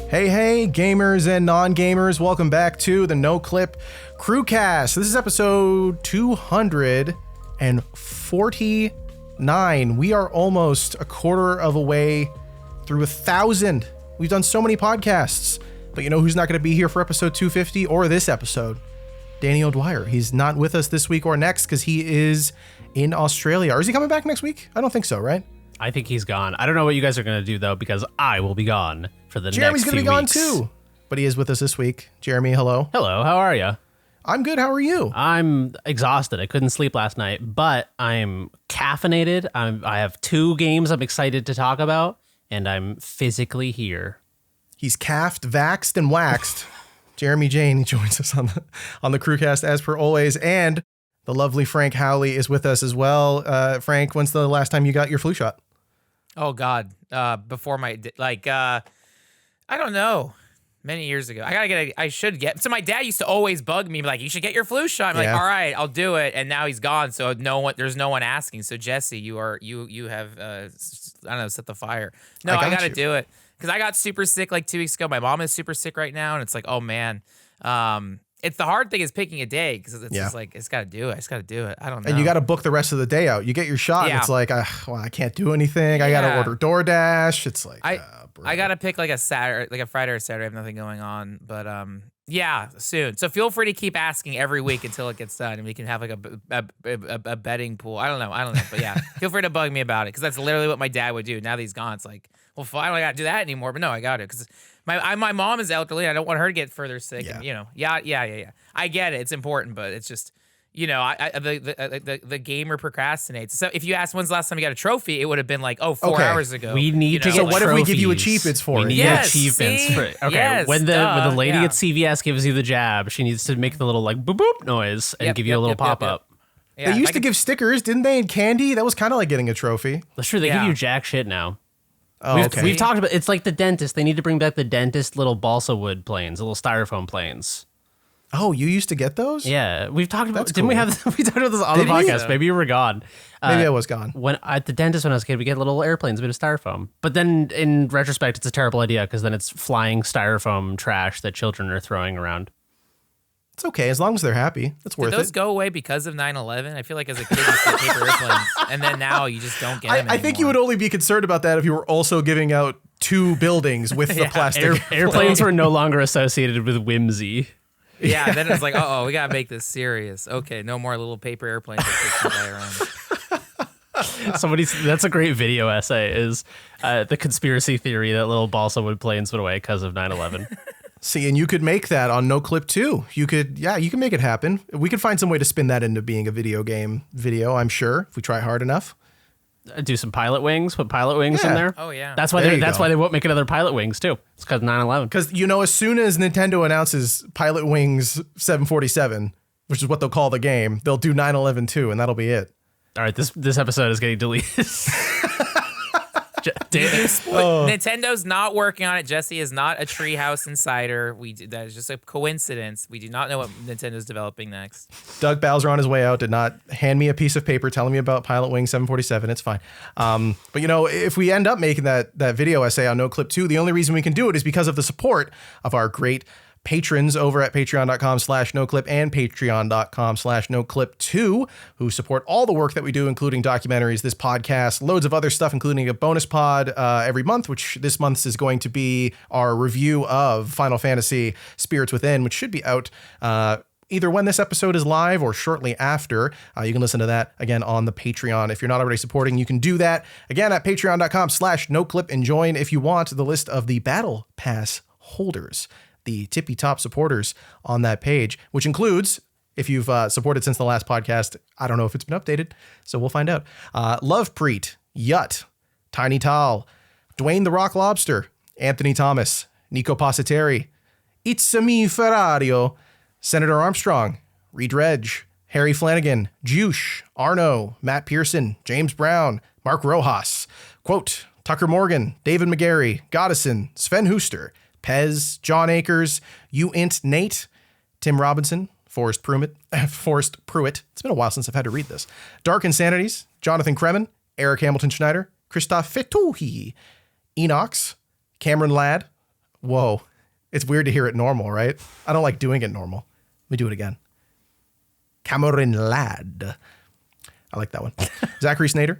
Hey, gamers and non-gamers, welcome back to the Noclip Crewcast. This is episode 249. We are almost a quarter of a way through 1,000. We've done so many podcasts, but you know who's not going to be here for episode 250 or this episode? Danny O'Dwyer. He's not with us this week or next because he is in Australia. Or is he coming back next week? I don't think so, right? I think he's gone. I don't know what you guys are going to do, though, because I will be gone for the Jeremy's next few weeks. Jeremy's going to be gone, too. But he is with us this week. Jeremy, hello. Hello, how are you? I'm good. How are you? I'm exhausted. I couldn't sleep last night, but I'm caffeinated. I have 2 games I'm excited to talk about, and I'm physically here. He's caffed, vaxxed, and waxed. Jeremy Jane, he joins us on the Crewcast as per always, and the lovely Frank Howley is with us as well. Frank, when's the last time you got your flu shot? Oh God, before my I don't know, many years ago. I should get. So my dad used to always bug me like, you should get your flu shot. I'm like, all right, I'll do it. And now he's gone, so there's no one asking. So Jesse, you have I don't know, set the fire. No, I gotta do it because I got super sick like 2 weeks ago. My mom is super sick right now, and it's like, oh man. It's the hard thing is picking a day because it's just like, it's got to do it. It's got to do it. I don't know. And you got to book the rest of the day out. You get your shot and it's like, I can't do anything. I got to order DoorDash. It's like, I got to pick like a Saturday, like a Friday or Saturday. I have nothing going on, but soon. So feel free to keep asking every week until it gets done and we can have like a betting pool. I don't know. But yeah, feel free to bug me about it because that's literally what my dad would do. Now that he's gone, it's like, well, I don't got to do that anymore. But no, I got to because my mom is elderly. I don't want her to get further sick. Yeah. And, yeah. I get it. It's important, but it's just, the gamer procrastinates. So if you ask when's the last time you got a trophy, it would have been like, 4 hours ago. We need to get So what trophies. if we give you achievements for it? We need achievements for it. Okay. Yes, when the lady at CVS gives you the jab, she needs to make the little like boop boop noise and give you a little pop up. Yeah, they used to give stickers, didn't they, in candy? That was kind of like getting a trophy. That's true. They give you jack shit now. Oh, okay. We've talked about it's like the dentist. They need to bring back the dentist little balsa wood planes, the little styrofoam planes. Oh, you used to get those? Yeah, we've talked about. That's didn't we cool. have? We talked about this on the podcast. Maybe you were gone. Maybe I was gone. When at the dentist when I was a kid, we get little airplanes made of styrofoam. But then, in retrospect, it's a terrible idea because then it's flying styrofoam trash that children are throwing around. It's okay as long as they're happy. That's worth Did those it. go away because of 9/11? I feel like as a kid you used to get paper airplanes, and then now you just don't get them I think you would only be concerned about that if you were also giving out 2 buildings with the plastic. Airplanes were no longer associated with whimsy. Yeah, then it's like, we gotta make this serious. Okay, no more little paper airplanes that kids can fly around. That's a great video essay. Is the conspiracy theory that little balsa wood planes went away because of 9/11. See, and you could make that on Noclip too. You can make it happen. We could find some way to spin that into being a video game video, I'm sure, if we try hard enough. Do some pilot wings, put pilot wings in there. Oh yeah. That's why they won't make another pilot wings too. It's because 9/11. Because, as soon as Nintendo announces Pilot Wings 747, which is what they'll call the game, they'll do 9/11 too, and that'll be it. All right, this episode is getting deleted. Nintendo's not working on it. Jesse is not a Treehouse insider. That is just a coincidence. We do not know what Nintendo's developing next. Doug Bowser on his way out did not hand me a piece of paper telling me about Pilot Wing 747. It's fine. But if we end up making that video essay on Noclip 2, the only reason we can do it is because of the support of our great patrons over at patreon.com/noclip and patreon.com/noclip2 who support all the work that we do, including documentaries, this podcast, loads of other stuff, including a bonus pod every month, which this month's is going to be our review of Final Fantasy Spirits Within, which should be out either when this episode is live or shortly after. You can listen to that again on the Patreon. If you're not already supporting, you can do that again at patreon.com/noclip and join if you want the list of the Battle Pass holders, the tippy top supporters on that page, which includes, if you've supported since the last podcast, I don't know if it's been updated, so we'll find out. Love Preet, Yut, Tiny Tal, Dwayne the Rock Lobster, Anthony Thomas, Nico Passateri, It's-a-me Ferrario, Senator Armstrong, Reed Reg, Harry Flanagan, Juice, Arno, Matt Pearson, James Brown, Mark Rojas, Quote, Tucker Morgan, David McGarry, Goddison, Sven Hooster, Pez, John Akers, Int Nate, Tim Robinson, Forrest Pruitt. It's been a while since I've had to read this. Dark Insanities, Jonathan Kremen, Eric Hamilton Schneider, Christoph Fetuhi, Enox, Cameron Ladd. Whoa. It's weird to hear it normal, right? I don't like doing it normal. Let me do it again. Cameron Ladd. I like that one. Zachary Snader,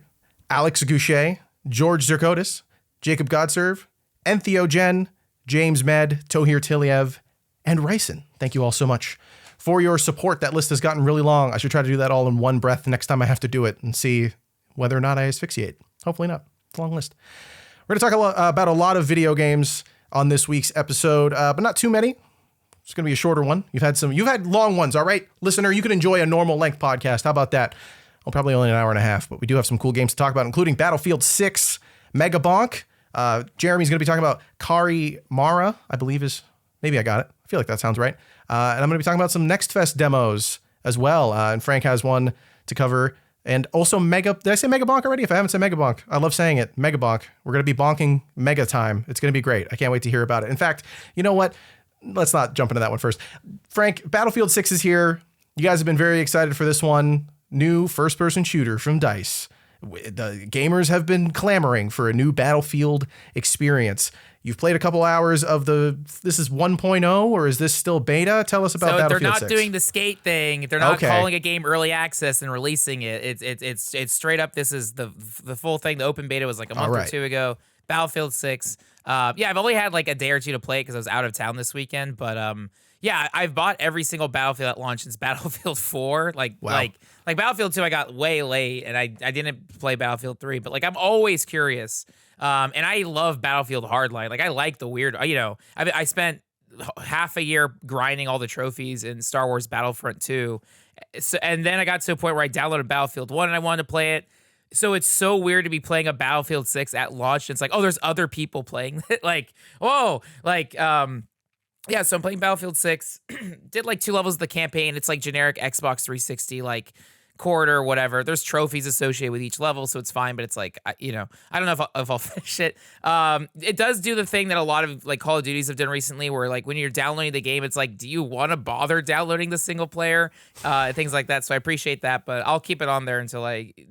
Alex Goucher, George Zirkotis, Jacob Godserve, Enthio Jen, James Med, Tohir Tiliev, and Ryson. Thank you all so much for your support. That list has gotten really long. I should try to do that all in one breath next time I have to do it and see whether or not I asphyxiate. Hopefully not. It's a long list. We're going to talk about a lot of video games on this week's episode, but not too many. It's going to be a shorter one. You've had long ones, all right? Listener, you can enjoy a normal length podcast. How about that? Well, probably only an hour and a half, but we do have some cool games to talk about, including Battlefield 6, Megabonk. Jeremy's going to be talking about Carimara, I believe is, maybe I got it. I feel like that sounds right. And I'm going to be talking about some Next Fest demos as well. And Frank has one to cover. And also did I say Megabonk already? If I haven't said Megabonk, I love saying it. Megabonk. We're going to be bonking Mega time. It's going to be great. I can't wait to hear about it. In fact, you know what? Let's not jump into that one first. Frank, Battlefield 6 is here. You guys have been very excited for this one. New first-person shooter from DICE. The gamers have been clamoring for a new Battlefield experience. You've played a couple hours of this is 1.0, or is this still beta? Tell us about Battlefield 6. So they're not doing the skate thing. They're not calling a game early access and releasing it. It's straight up. This is the full thing. The open beta was like a month or two ago. Battlefield 6. I've only had like a day or two to play it because I was out of town this weekend. But I've bought every single Battlefield at launch since Battlefield 4. Like Battlefield 2, I got way late, and I didn't play Battlefield 3. But like I'm always curious. And I love Battlefield Hardline. Like I like the weird, I spent half a year grinding all the trophies in Star Wars Battlefront 2. So, and then I got to a point where I downloaded Battlefield 1 and I wanted to play it. So it's so weird to be playing a Battlefield 6 at launch. It's like, oh, there's other people playing it. Like, whoa, like, so I'm playing Battlefield 6. Did like 2 levels of the campaign. It's like generic Xbox 360, like corridor or whatever. There's trophies associated with each level, so it's fine. But it's like, I don't know if I'll finish it. It does do the thing that a lot of like Call of Duties have done recently, where like when you're downloading the game, it's like, do you want to bother downloading the single player? Things like that. So I appreciate that, but I'll keep it on there until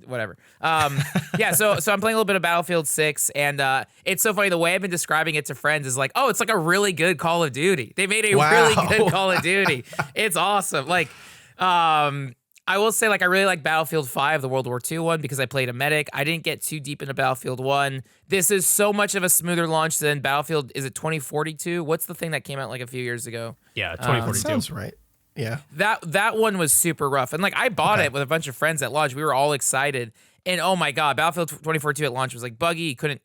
whatever. So I'm playing a little bit of Battlefield 6, and it's so funny. The way I've been describing it to friends is like, oh, it's like a really good Call of Duty. They made a really good Call of Duty. It's awesome. Like, I will say, like, I really like Battlefield 5, the World War II one, because I played a medic. I didn't get too deep into Battlefield 1. This is so much of a smoother launch than Battlefield. Is it 2042? What's the thing that came out like a few years ago? Yeah, 2042. Sounds right. Yeah. That one was super rough. And like I bought it with a bunch of friends at launch. We were all excited. And oh my God, Battlefield 2042 at launch was like buggy. You couldn't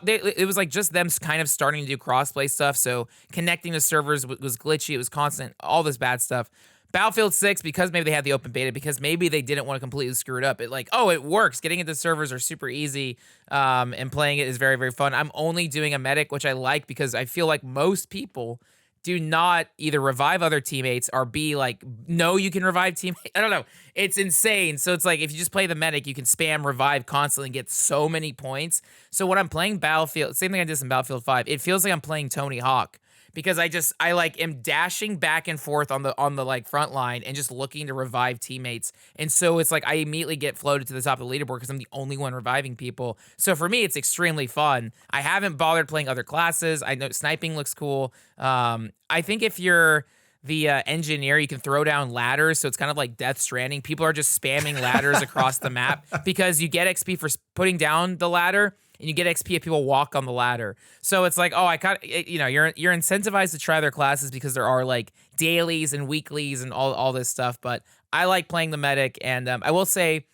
it was like just them kind of starting to do crossplay stuff. So connecting to servers was glitchy. It was constant, all this bad stuff. Battlefield 6, because maybe they had the open beta, because maybe they didn't want to completely screw it up. It like, oh, it works. Getting into servers are super easy, and playing it is very, very fun. I'm only doing a medic, which I like because I feel like most people do not either revive other teammates or be like, no, you can revive teammates. I don't know. It's insane. So it's like, if you just play the medic, you can spam revive constantly and get so many points. So when I'm playing Battlefield, same thing I did in Battlefield 5, it feels like I'm playing Tony Hawk. Because I like am dashing back and forth on the like front line and just looking to revive teammates. And so it's like I immediately get floated to the top of the leaderboard because I'm the only one reviving people. So for me, it's extremely fun. I haven't bothered playing other classes. I know sniping looks cool. I think if you're the engineer, you can throw down ladders, so it's kind of like Death Stranding. People are just spamming ladders across the map because you get XP for putting down the ladder. And you get XP if people walk on the ladder. So it's like, oh, you're incentivized to try their classes because there are like dailies and weeklies and all this stuff. But I like playing the medic, and I will say,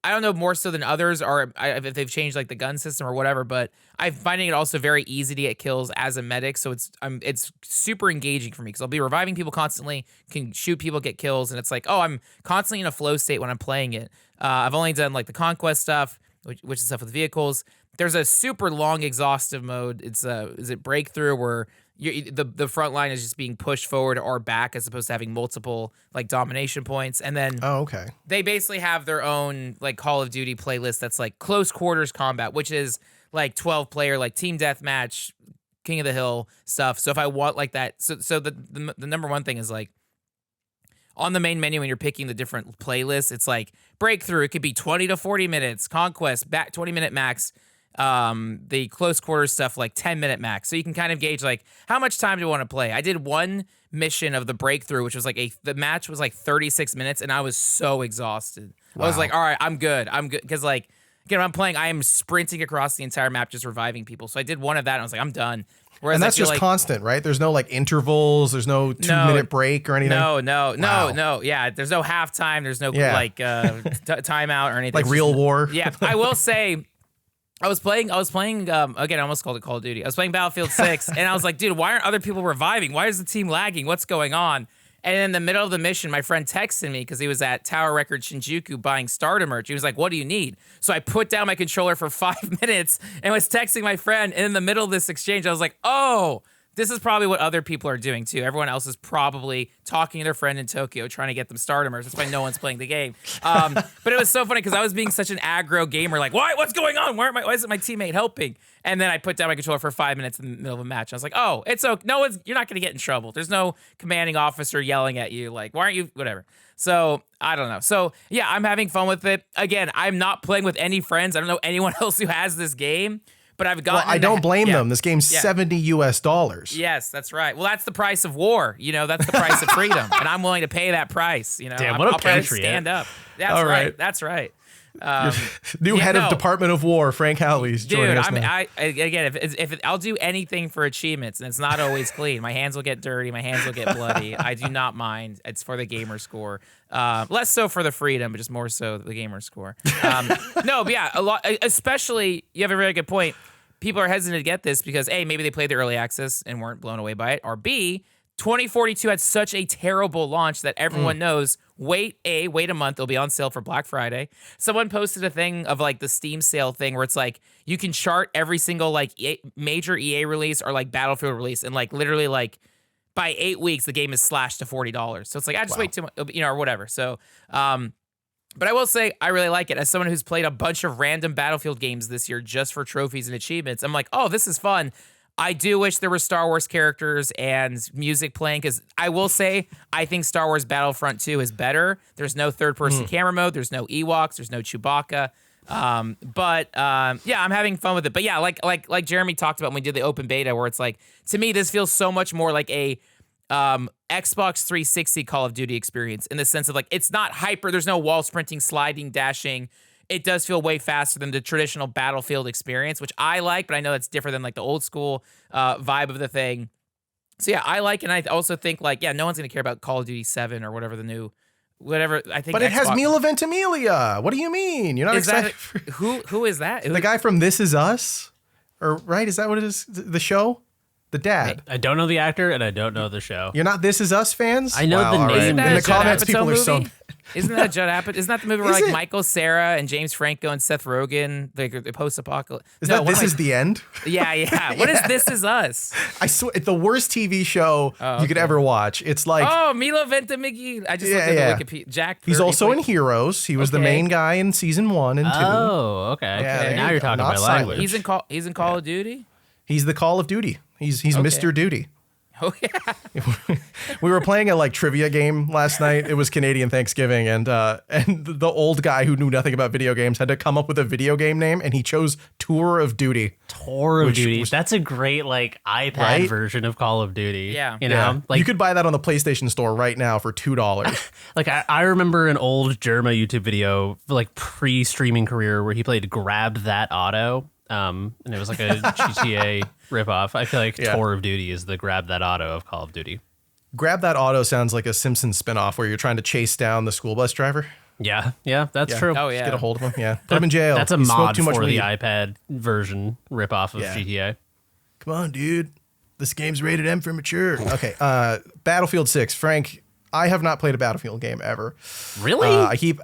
I don't know more so than others, or if they've changed like the gun system or whatever. But I'm finding it also very easy to get kills as a medic. So it's super engaging for me because I'll be reviving people constantly, can shoot people, get kills, and it's like, oh, I'm constantly in a flow state when I'm playing it. I've only done like the conquest stuff, which is stuff with vehicles. there's a super long exhaustive mode. It's is it breakthrough where the front line is just being pushed forward or back as opposed to having multiple like domination points. And then they basically have their own like Call of Duty playlist that's like close quarters combat, which is like 12 player like team deathmatch, King of the Hill stuff. So if I want like that, so the number one thing is like on the main menu when you're picking the different playlists, it's like breakthrough. It could be 20 to 40 minutes, conquest back 20-minute max. The close quarters stuff like 10-minute max, so you can kind of gauge like how much time do you want to play. I did one mission of the breakthrough, which was like the match was like 36 minutes, and I was so exhausted. Wow. I was like, all right, I'm good because like again, when I'm playing, I am sprinting across the entire map just reviving people. So I did one of that, and I was like, I'm done. Whereas and that's just like, constant, right? There's no like intervals. There's no 2-minute break or anything. No. Yeah, there's no halftime. There's no like timeout or anything. Like real war. Yeah, I will say. I was playing, again, I almost called it Call of Duty. I was playing Battlefield 6, and I was like, dude, why aren't other people reviving? Why is the team lagging? What's going on? And in the middle of the mission, my friend texted me because he was at Tower Record Shinjuku buying starter merch. He was like, what do you need? So I put down my controller for 5 minutes and was texting my friend. And in the middle of this exchange, I was like, oh, this is probably what other people are doing too. Everyone else is probably talking to their friend in Tokyo, trying to get them starter merch. That's why no one's playing the game. But it was so funny because I was being such an aggro gamer, like, what's going on? Why isn't my teammate helping? And then I put down my controller for 5 minutes in the middle of a match. I was like, oh, it's okay. You're not going to get in trouble. There's no commanding officer yelling at you, like, why aren't you, whatever. So I don't know. So yeah, I'm having fun with it. Again, I'm not playing with any friends. I don't know anyone else who has this game. But I've gotten. Well, I don't blame them. This game's $70. Yes, that's right. Well, that's the price of war. That's the price of freedom, and I'm willing to pay that price. Damn, what a patriot! Stand up. That's right. That's right. New head of Department of War, Frank Howley's joining us now. Again, if I'll do anything for achievements, and it's not always clean. My hands will get dirty. My hands will get bloody. I do not mind. It's for the gamer score. Less so for the freedom, but just more so the gamer score. No, but yeah, a lot. Especially, you have a very good point. People are hesitant to get this because A, maybe they played the early access and weren't blown away by it, or B, 2042 had such a terrible launch that everyone knows. Wait a month, it'll be on sale for Black Friday. Someone posted a thing of like the Steam sale thing where it's like you can chart every single like major EA release or like Battlefield release, and like literally like by 8 weeks the game is slashed to $40. So it's like I just wait too much, or whatever. So but I will say I really like it. As someone who's played a bunch of random Battlefield games this year just for trophies and achievements, I'm like, oh, this is fun. I do wish there were Star Wars characters and music playing, because I will say I think Star Wars Battlefront 2 is better. There's no third-person camera mode. There's no Ewoks. There's no Chewbacca. Yeah, I'm having fun with it. But yeah, like Jeremy talked about when we did the open beta, where it's like, to me, this feels so much more like a Xbox 360 Call of Duty experience, in the sense of like, it's not hyper. There's no wall sprinting, sliding, dashing. It does feel way faster than the traditional Battlefield experience, which I like, but I know that's different than like the old school vibe of the thing. So yeah, I like, and I also think like, yeah, no one's gonna care about Call of Duty 7 or whatever the new, whatever. I think, but it has Mila Ventimiglia. What do you mean? You're not excited? Who is that? The guy from This Is Us, or right? Is that what it is? The show. The dad. I don't know the actor, and I don't know the show. You're not This Is Us fans? I know the name. In the comments, people are so. Isn't that Judd Apatow? Isn't that the movie where like Michael Cera and James Franco and Seth Rogen, like the post-apocalypse? Is that This Is the End? Yeah. What is This Is Us? I swear, it's the worst TV show you could ever watch. It's like Mila Ventimiglia. I just looked at the Wikipedia. Jack. He's also in Heroes. He was the main guy in season 1 and 2. Oh, okay. Yeah, now you're talking my language. He's in Call of Duty. He's the Call of Duty. He's Mr. Duty. Oh yeah. We were playing a like trivia game last night. It was Canadian Thanksgiving, and the old guy who knew nothing about video games had to come up with a video game name, and he chose Tour of Duty. Tour of Duty. That's a great like iPad version of Call of Duty. Yeah. You know, like you could buy that on the PlayStation Store right now for $2. Like I remember an old Jerma YouTube video, like pre-streaming career, where he played Grab That Auto. And it was like a GTA ripoff. I feel like Tour of Duty is the Grab That Auto of Call of Duty. Grab That Auto sounds like a Simpsons spinoff where you're trying to chase down the school bus driver. Yeah, that's true. Oh, yeah. Just get a hold of him. Yeah. Put him in jail. That's a He smoked mod too much for weed. the iPad version ripoff of GTA. Come on, dude. This game's rated M for mature. Okay. Battlefield 6. Frank, I have not played a Battlefield game ever. Really? I keep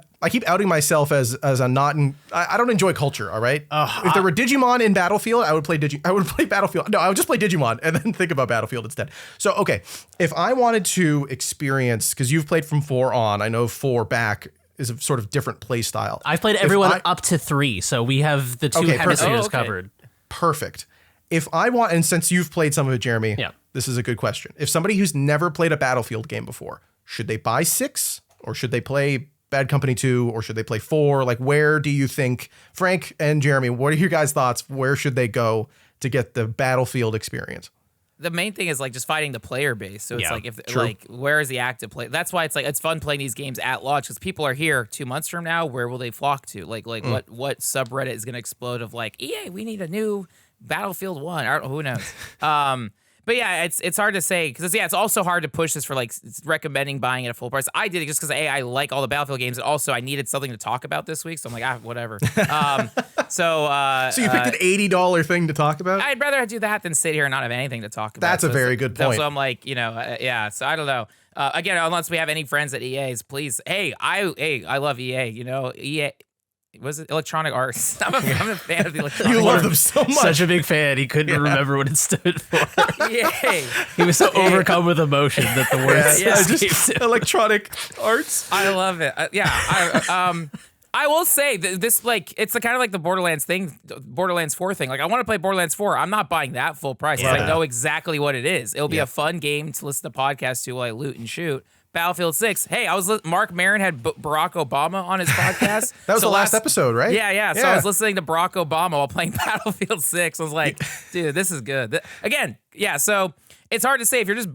outing myself as a not. I don't enjoy culture. All right. If there were Digimon in Battlefield, I would play Battlefield. No, I would just play Digimon and then think about Battlefield instead. So okay, if I wanted to experience, because you've played from 4 on, I know 4 back is a sort of different play style. I've played everyone up to 3, so we have the 2 hemispheres covered. Perfect. If I want, and since you've played some of it, Jeremy, this is a good question. If somebody who's never played a Battlefield game before, should they buy 6 or should they play Bad Company 2 or should they play 4? Like, where do you think, Frank and Jeremy, what are your guys' thoughts? Where should they go to get the Battlefield experience? The main thing is like just fighting the player base. So it's like where is the active play? That's why it's fun playing these games at launch because people are here 2 months from now. Where will they flock to? Like what subreddit is going to explode of like, EA, we need a new Battlefield 1. I don't know, who knows? But yeah, it's hard to say because it's also hard to push this for like recommending buying it at full price. I did it just because I like all the Battlefield games, and also I needed something to talk about this week, so I'm like whatever. So you picked an $80 thing to talk about? I'd rather do that than sit here and not have anything to talk about. That's a very good point. So I'm like, yeah. So I don't know. Again, unless we have any friends at EA's, please. I love EA. EA. Was it Electronic Arts? I'm a fan of the Electronic Arts. You love them so much. Such a big fan. He couldn't remember what it stood for. Yay. He was so overcome with emotion that the words escaped him. Electronic Arts. I love it. I will say this, like, it's kind of like the Borderlands 4 thing. Like, I want to play Borderlands 4. I'm not buying that full price. Yeah. I know exactly what it is. It'll be a fun game to listen to podcasts to while I loot and shoot. Battlefield 6. Hey, Mark Maron had Barack Obama on his podcast. That was the last episode, right? Yeah. So I was listening to Barack Obama while playing Battlefield 6. I was like, dude, this is good. Again, yeah, so it's hard to say if you're just...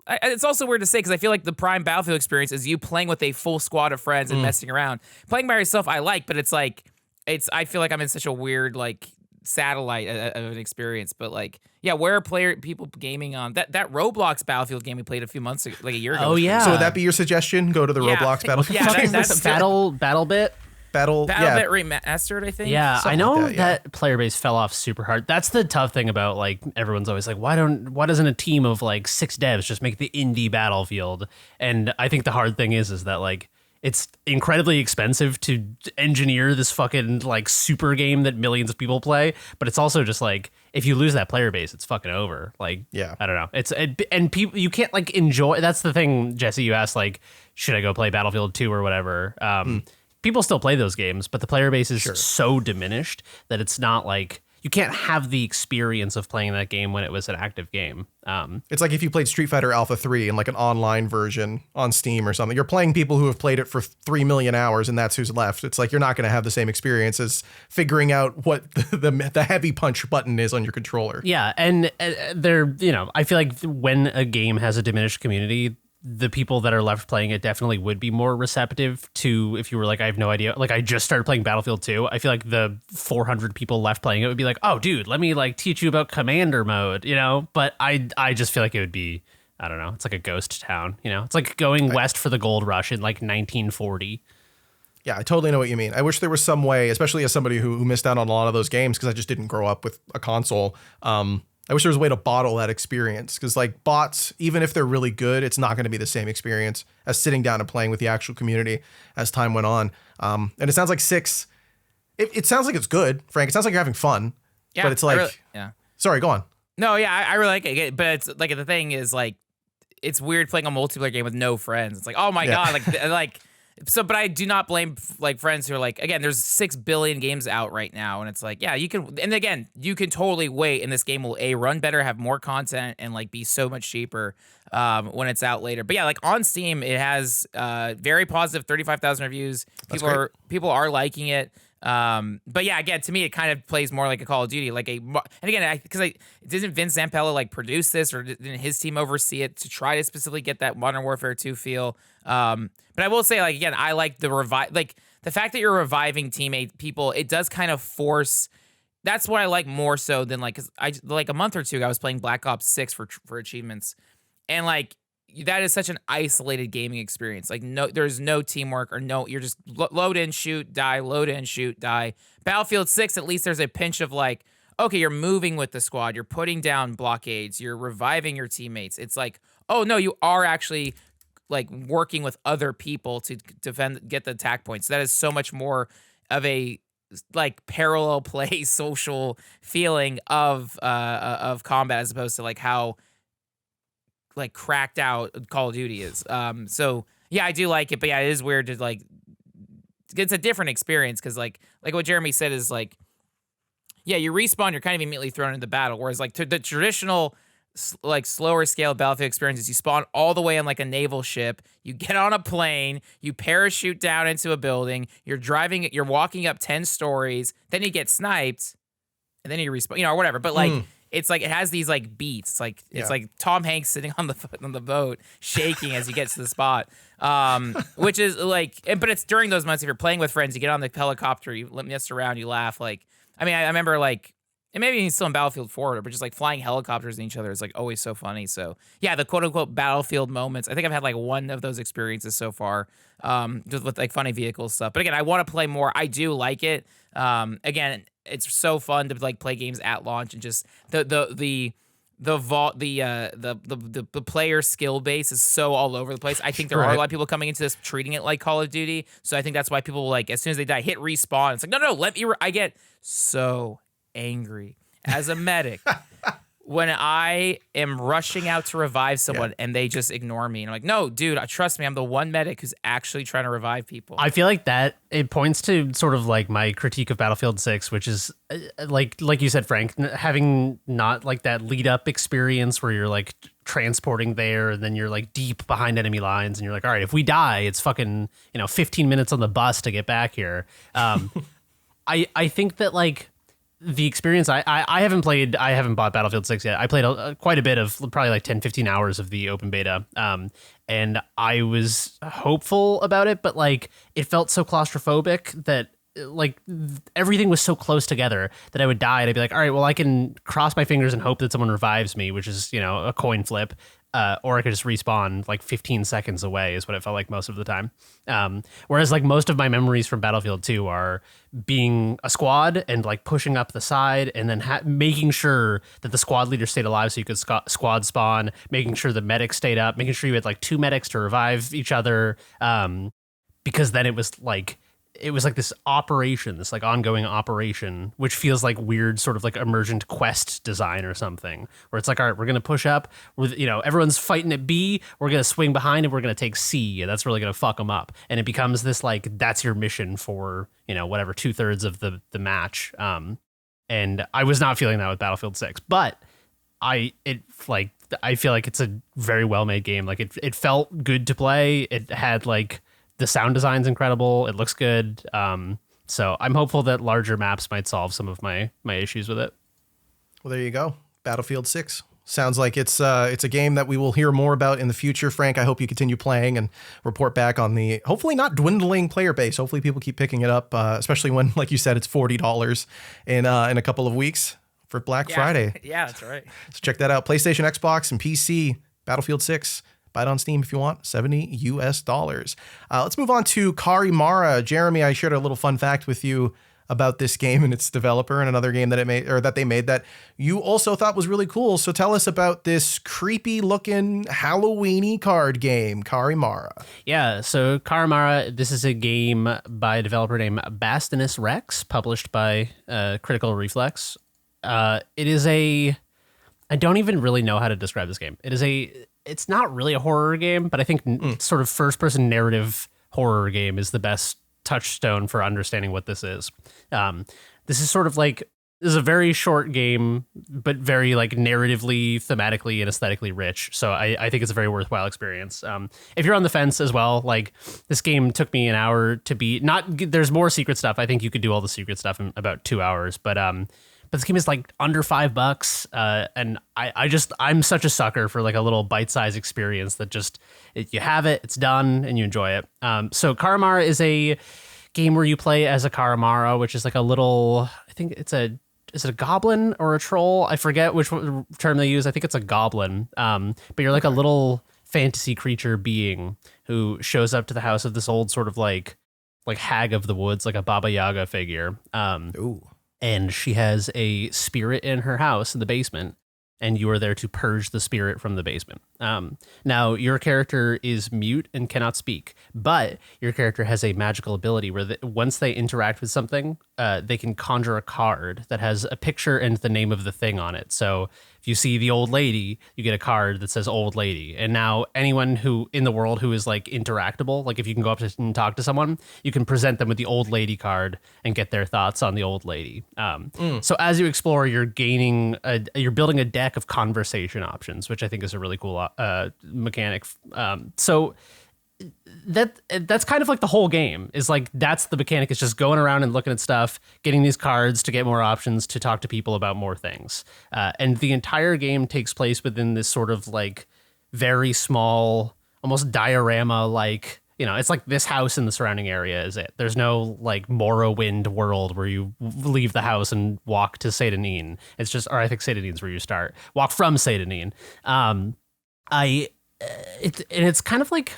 It's also weird to say because I feel like the prime Battlefield experience is you playing with a full squad of friends and messing around. Playing by yourself, I like, but it's like... I feel like I'm in such a weird, like, satellite of an experience, but like... Yeah, where are people gaming on that Roblox Battlefield game we played a few months ago, like a year ago? Oh yeah. So would that be your suggestion? Go to the Roblox Battlefield. Yeah, that's BattleBit. BattleBit remastered, I think. Yeah, Something I know like that, player base fell off super hard. That's the tough thing about like everyone's always like, why doesn't a team of like 6 devs just make the indie Battlefield? And I think the hard thing is that like it's incredibly expensive to engineer this fucking like super game that millions of people play, but it's also just like if you lose that player base, it's fucking over. Like, I don't know. And people, you can't like enjoy. That's the thing, Jesse. You asked like, should I go play Battlefield 2 or whatever? People still play those games, but the player base is so diminished that it's not like you can't have the experience of playing that game when it was an active game. It's like if you played Street Fighter Alpha 3 in like an online version on Steam or something. You're playing people who have played it for 3 million hours and that's who's left. It's like you're not going to have the same experience as figuring out what the heavy punch button is on your controller. Yeah, and I feel like when a game has a diminished community, the people that are left playing it definitely would be more receptive to if you were like, I have no idea. Like I just started playing Battlefield 2. I feel like the 400 people left playing it would be like, oh dude, let me like teach you about commander mode, but I just feel like it would be, I don't know. It's like a ghost town, it's like going west for the gold rush in like 1940. Yeah, I totally know what you mean. I wish there was some way, especially as somebody who missed out on a lot of those games because I just didn't grow up with a console. I wish there was a way to bottle that experience because like bots, even if they're really good, it's not going to be the same experience as sitting down and playing with the actual community as time went on. And it sounds like 6, it sounds like it's good, Frank. It sounds like you're having fun, but it's like, sorry, go on. No, yeah, I really like it. But it's like, the thing is like, it's weird playing a multiplayer game with no friends. It's like, oh my God, but I do not blame like friends who are like, again, there's 6 billion games out right now. And it's like, yeah, you can, and again, you can totally wait and this game will run better, have more content and like be so much cheaper when it's out later. But yeah, like on Steam, it has very positive 35,000 reviews. People are liking it. But yeah, again, to me, it kind of plays more like a Call of Duty, and again, didn't Vince Zampella like produce this or didn't his team oversee it to try to specifically get that Modern Warfare 2 feel? But I will say, like, again, I like the fact that you're reviving teammate people. It does kind of force. That's what I like more so than like, 'cause like a month or two ago, I was playing Black Ops 6 for achievements, and like that is such an isolated gaming experience. Like there's no teamwork you're just load in, shoot, die, load in, shoot, die. Battlefield 6, at least there's a pinch of like, okay, you're moving with the squad, you're putting down blockades, you're reviving your teammates. It's like, oh no, you are actually like working with other people to get the attack points. That is so much more of a like parallel play social feeling of combat as opposed to like how like cracked out Call of Duty is. So yeah, I do like it, but yeah, it is weird to like. It's a different experience because like what Jeremy said is like, yeah, you respawn, you're kind of immediately thrown into battle. Whereas like the traditional like slower scale Battlefield experiences, you spawn all the way on like a naval ship, you get on a plane, you parachute down into a building, you're walking up 10 stories, then you get sniped, and then you respawn, or whatever. But like. It's like it has these like beats. It's like Tom Hanks sitting on the boat, shaking as he gets to the spot. Which is like, but it's during those months if you're playing with friends, you get on the helicopter, you mess around, you laugh. Like, I mean, I remember like, and maybe he's still in Battlefield 4, but just like flying helicopters in each other is like always so funny. So yeah, the quote unquote Battlefield moments. I think I've had like one of those experiences so far, just with like funny vehicle stuff. But again, I want to play more. I do like it. Again, it's so fun to like play games at launch and just the player skill base is so all over the place. I think there are a lot of people coming into this treating it like Call of Duty. So I think that's why people like as soon as they die hit respawn. It's like no, let me. I get so angry as a medic when I am rushing out to revive someone and they just ignore me. And I'm like, no, dude, trust me, I'm the one medic who's actually trying to revive people. I feel like that it points to sort of like my critique of Battlefield 6, which is like you said, Frank, having not like that lead up experience where you're like transporting there and then you're like deep behind enemy lines and you're like, all right, if we die, it's fucking 15 minutes on the bus to get back here. I think that like the experience, I haven't bought Battlefield 6 yet. I played quite a bit of probably like 10, 15 hours of the open beta. And I was hopeful about it, but like it felt so claustrophobic that like everything was so close together that I would die and I'd be like, all right, well, I can cross my fingers and hope that someone revives me, which is, a coin flip. Or I could just respawn like 15 seconds away is what it felt like most of the time. Whereas like most of my memories from Battlefield 2 are being a squad and like pushing up the side and then making sure that the squad leader stayed alive so you could squad spawn, making sure the medics stayed up, making sure you had like 2 medics to revive each other. Because then it was like this operation, this like ongoing operation, which feels like weird sort of like emergent quest design or something, where it's like, all right, we're going to push up with, everyone's fighting at B. We're going to swing behind and we're going to take C. And that's really going to fuck them up. And it becomes this, like, that's your mission for, whatever 2/3 of the match. And I was not feeling that with Battlefield 6, but I feel like it's a very well made game. Like it felt good to play. It had like, the sound design's incredible. It looks good. So I'm hopeful that larger maps might solve some of my issues with it. Well, there you go. Battlefield 6. Sounds like it's a game that we will hear more about in the future. Frank, I hope you continue playing and report back on the hopefully not dwindling player base. Hopefully people keep picking it up, especially when, like you said, it's $40 in a couple of weeks for Black Friday. Yeah, that's right. So check that out. PlayStation, Xbox, and PC. Battlefield 6. Buy it on Steam if you want, $70. Let's move on to Carimara. Jeremy, I shared a little fun fact with you about this game and its developer and another game that they made that you also thought was really cool. So tell us about this creepy looking Halloween-y card game, Carimara. Yeah, so Carimara, this is a game by a developer named Bastinus Rex, published by Critical Reflex. It is I don't even really know how to describe this game. It's not really a horror game, but I think sort of first-person narrative horror game is the best touchstone for understanding what this is. This is sort of like, this is a very short game, but very like narratively, thematically, and aesthetically rich. So I think it's a very worthwhile experience. If you're on the fence as well, like this game took me an hour to beat. There's more secret stuff. I think you could do all the secret stuff in about 2 hours, but this game is like under $5, and I'm such a sucker for like a little bite-sized experience that just you have it, it's done, and you enjoy it. So Carimara is a game where you play as a Carimara, which is like a little, I think is it a goblin or a troll? I forget which term they use. I think it's a goblin. But you're like a little fantasy creature being who shows up to the house of this old sort of like hag of the woods, like a Baba Yaga figure. Ooh. And she has a spirit in her house in the basement. and you are there to purge the spirit from the basement. Now, your character is mute and cannot speak, but your character has a magical ability where once they interact with something, they can conjure a card that has a picture and the name of the thing on it. So if you see the old lady, you get a card that says old lady. And now anyone who in the world who is like interactable, like if you can go up and talk to someone, you can present them with the old lady card and get their thoughts on the old lady. So as you explore, you're building a deck of conversation options, which I think is a really cool mechanic. So that's kind of like the whole game is like, that's the mechanic, is just going around and looking at stuff, getting these cards to get more options to talk to people about more things. And the entire game takes place within this sort of like very small, almost diorama, like, you know, it's like this house and the surrounding area is it. There's no like Morrowind world where you leave the house and walk to Seyda-Neen. It's just, or I think Seyda-Neen's where you start. Walk from Seyda-Neen. It's kind of like,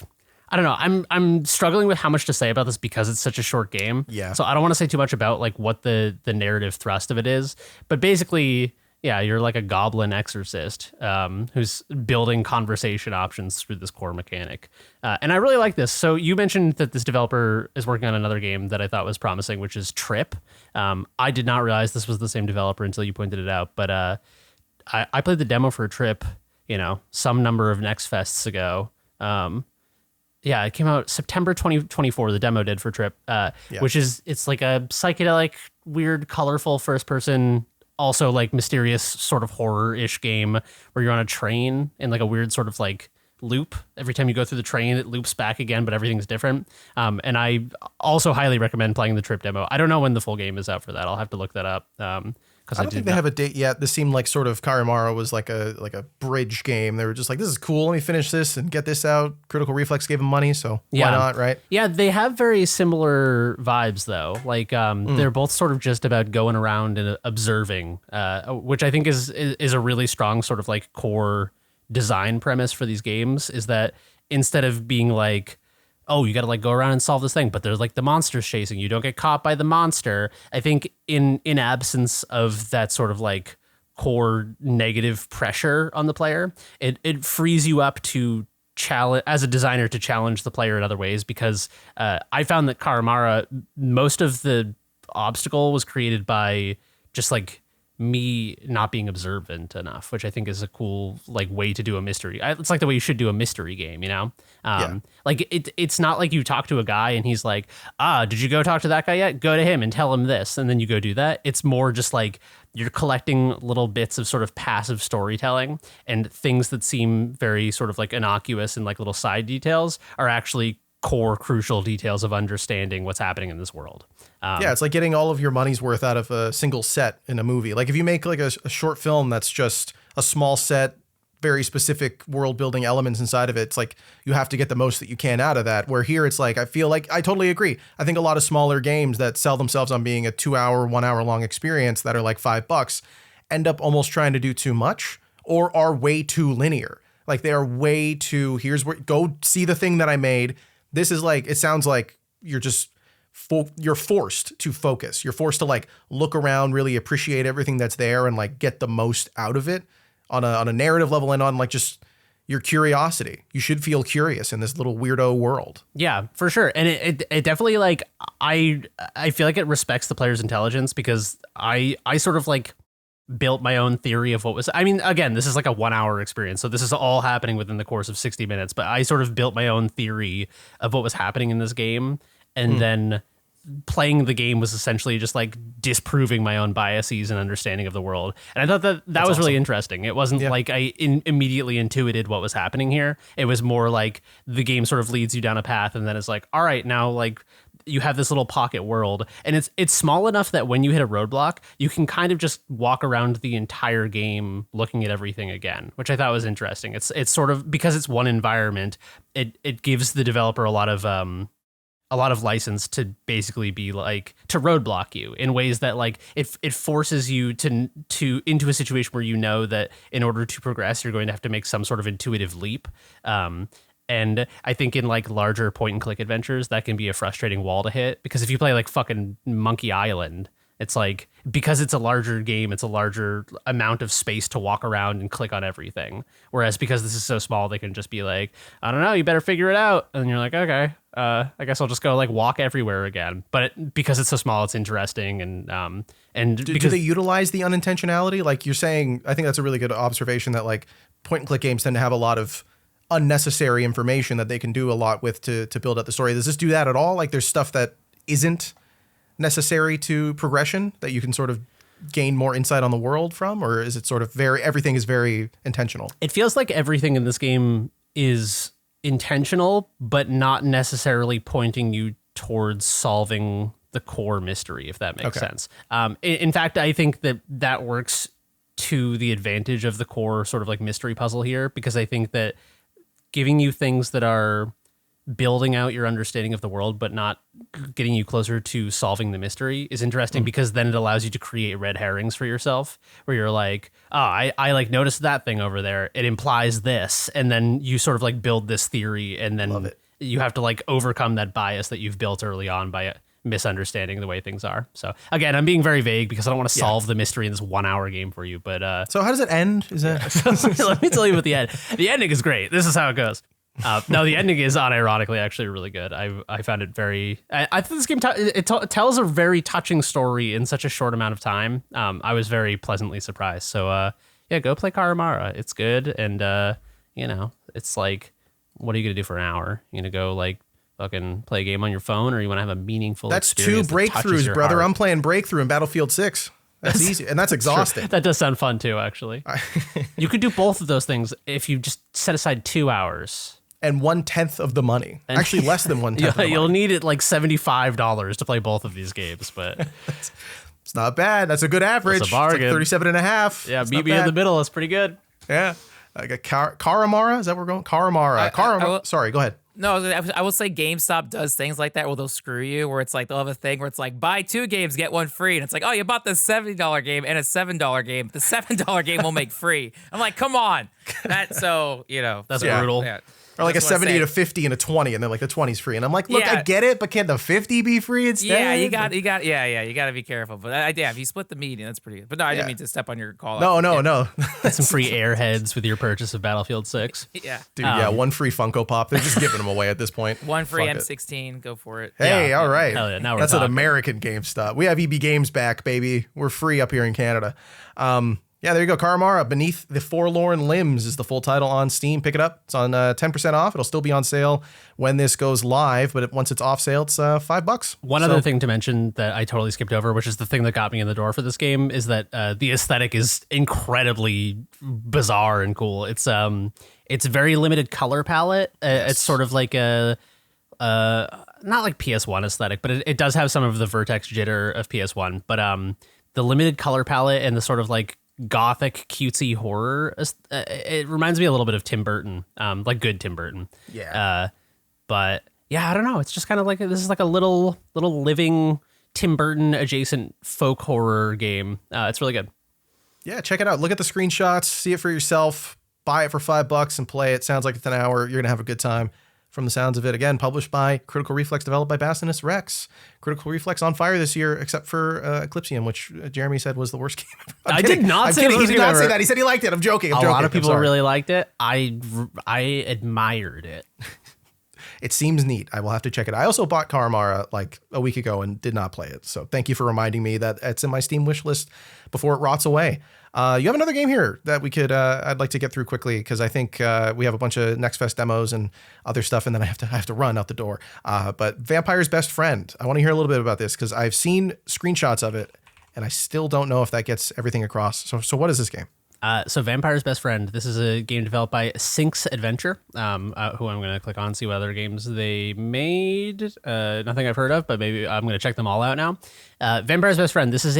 I don't know. I'm struggling with how much to say about this because it's such a short game. Yeah. So I don't want to say too much about like what the narrative thrust of it is. But basically, yeah, you're like a goblin exorcist who's building conversation options through this core mechanic. And I really like this. So you mentioned that this developer is working on another game that I thought was promising, which is Trip. I did not realize this was the same developer until you pointed it out. But I played the demo for Trip, you know, some number of Next Fests ago. Yeah, it came out September 2024. The demo did for Trip, which is, it's like a psychedelic, weird, colorful first person, also like mysterious sort of horror-ish game where you're on a train in like a weird sort of like loop. Every time you go through the train, it loops back again, but everything's different. And I also highly recommend playing the Trip demo. I don't know when the full game is out for that. I'll have to look that up. I don't think they have a date yet. This seemed like sort of Carimara was like a bridge game. They were just like, this is cool. Let me finish this and get this out. Critical Reflex gave them money, so why not, right? Yeah, they have very similar vibes though. Like they're both sort of just about going around and observing, which I think is a really strong sort of like core design premise for these games, is that instead of being like, oh, you got to like go around and solve this thing, but there's like the monsters chasing you. Don't get caught by the monster. I think in absence of that sort of like core negative pressure on the player, it frees you up to challenge as a designer to challenge the player in other ways. Because I found that Carimara, most of the obstacle was created by just like me not being observant enough, which I think is a cool like way to do a mystery. It's like the way you should do a mystery game, you know? Like it's not like you talk to a guy and he's like, did you go talk to that guy yet? Go to him and tell him this. And then you go do that. It's more just like you're collecting little bits of sort of passive storytelling, and things that seem very sort of like innocuous and like little side details are actually core crucial details of understanding what's happening in this world. Yeah, it's like getting all of your money's worth out of a single set in a movie. Like if you make like a short film that's just a small set, very specific world building elements inside of it, it's like you have to get the most that you can out of that. Where here it's like, I feel like I totally agree. I think a lot of smaller games that sell themselves on being a 2 hour, 1 hour long experience that are like $5 end up almost trying to do too much or are way too linear. Like they are way too, here's where, go see the thing that I made. This is like, it sounds like you're just, you're forced to focus. You're forced to like look around, really appreciate everything that's there and like get the most out of it on a narrative level and on like just your curiosity. You should feel curious in this little weirdo world. Yeah, for sure. And it definitely like, I feel like it respects the player's intelligence, because I sort of like built my own theory of what was, I mean, again, this is like a 1 hour experience, so this is all happening within the course of 60 minutes, but I sort of built my own theory of what was happening in this game. And then playing the game was essentially just like disproving my own biases and understanding of the world. And I thought that was awesome. Really interesting. It wasn't like I immediately intuited what was happening here. It was more like the game sort of leads you down a path, and then it's like, all right, now like you have this little pocket world, and it's small enough that when you hit a roadblock, you can kind of just walk around the entire game looking at everything again, which I thought was interesting. It's sort of, because it's one environment, it gives the developer a lot of license to basically be like, to roadblock you in ways that like it forces you to into a situation where you know that in order to progress, you're going to have to make some sort of intuitive leap. And I think in like larger point and click adventures, that can be a frustrating wall to hit, because if you play like fucking Monkey Island, It's like, because it's a larger game, it's a larger amount of space to walk around and click on everything. Whereas because this is so small, they can just be like, I don't know, you better figure it out. And you're like, okay, I guess I'll just go like walk everywhere again. But because it's so small, it's interesting. And do they utilize the unintentionality? Like you're saying, I think that's a really good observation that like point and click games tend to have a lot of unnecessary information that they can do a lot with to build up the story. Does this do that at all? Like there's stuff that isn't necessary to progression that you can sort of gain more insight on the world from, or is it sort of everything is very intentional? It feels like everything in this game is intentional, but not necessarily pointing you towards solving the core mystery, if that makes sense. In fact, I think that works to the advantage of the core sort of like mystery puzzle here, because I think that giving you things that are building out your understanding of the world, but not getting you closer to solving the mystery is interesting, because then it allows you to create red herrings for yourself, where you're like, oh, I like noticed that thing over there. It implies this. And then you sort of like build this theory, and then you have to like overcome that bias that you've built early on by misunderstanding the way things are. So again, I'm being very vague because I don't want to solve the mystery in this 1 hour game for you, but so how does it end? Is that let me tell you about the end. The ending is great. This is how it goes. No, the ending is unironically actually really good. I found it very. I think this game tells a very touching story in such a short amount of time. I was very pleasantly surprised. So yeah, go play Carimara. It's good, and it's like, what are you gonna do for an hour? You gonna go like fucking play a game on your phone, or you want to have a meaningful? That's experience 2 breakthroughs, brother. Heart? I'm playing Breakthrough in Battlefield 6. That's easy, and that's exhausting. That does sound fun too, actually. You could do both of those things if you just set aside 2 hours. And 1/10 of the money. Actually, less than 1/10 of the money. You'll need it like $75 to play both of these games, but it's not bad. That's a good average. It's a bargain. It's like 37 and a half. Yeah, meet me in the middle. It's pretty good. Yeah. Like a Carimara? Is that where we're going? Carimara. Sorry, go ahead. No, I will say GameStop does things like that where they'll screw you, where it's like they'll have a thing where it's like buy 2 games, get 1 free. And it's like, oh, you bought the $70 game and a $7 game. The $7 game will make free. I'm like, come on. That's brutal. Yeah. Or like a 70 to 50 and a 20, and then like the 20's free. And I'm like, look, I get it, but can the 50 be free instead? Yeah, you got to be careful. But if you split the median, that's pretty good. But no, I didn't mean to step on your call. No. Some free airheads with your purchase of Battlefield 6. Yeah. Dude, 1 free Funko Pop. They're just giving them away at this point. 1 free M16. Go for it. Hey, all right. Hell yeah, now we're That's talking. an American GameStop. We have EB Games back, baby. We're free up here in Canada. Yeah, there you go. Carimara, Beneath the Forlorn Limbs is the full title on Steam. Pick it up. It's on 10% off. It'll still be on sale when this goes live, but once it's off sale, it's $5. One other thing to mention that I totally skipped over, which is the thing that got me in the door for this game, is that the aesthetic is incredibly bizarre and cool. It's very limited color palette. It's sort of like a not like PS1 aesthetic, but it does have some of the vertex jitter of PS1. But the limited color palette and the sort of like gothic cutesy horror, it reminds me a little bit of Tim Burton, like good Tim Burton. But yeah, I don't know, it's just kind of like, this is like a little living Tim Burton adjacent folk horror game. It's really good. Yeah, check it out. Look at the screenshots, see it for yourself, buy it for $5 and play it. Sounds like it's an hour. You're gonna have a good time. From the sounds of it. Again, published by Critical Reflex, developed by Bastinus Rex. Critical Reflex on fire this year, except for Eclipsium, which Jeremy said was the worst game ever. I did not say he did not say that. He said he liked it. I'm joking. A lot of people really liked it. I admired it. It seems neat. I will have to check it. I also bought Carimara like a week ago and did not play it. So thank you for reminding me that it's in my Steam wish list before it rots away. You have another game here that we could, I'd like to get through quickly because I think we have a bunch of Next Fest demos and other stuff, and then I have to run out the door. But Vampire's Best Friend. I want to hear a little bit about this because I've seen screenshots of it, and I still don't know if that gets everything across. So what is this game? So Vampire's Best Friend. This is a game developed by Sync's Adventure, who I'm going to click on and see what other games they made. Nothing I've heard of, but maybe I'm going to check them all out now. Vampire's Best Friend. This is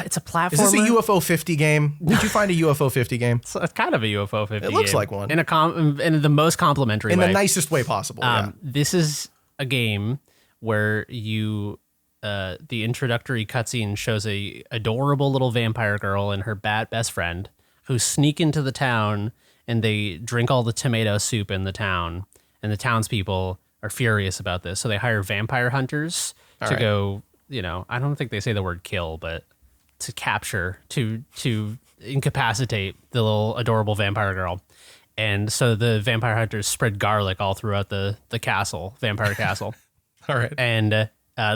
it's a platformer. Is this a UFO 50 game? Did you find a UFO 50 game? It's kind of a UFO 50 It looks game. like one. In the most complimentary way. In the nicest way possible, yeah. This is a game where you... the introductory cutscene shows a adorable little vampire girl and her best friend who sneak into the town and they drink all the tomato soup in the town, and the townspeople are furious about this. So they hire vampire hunters to go I don't think they say the word kill, but to capture, to incapacitate the little adorable vampire girl. And so the vampire hunters spread garlic all throughout the castle, vampire castle. All right. And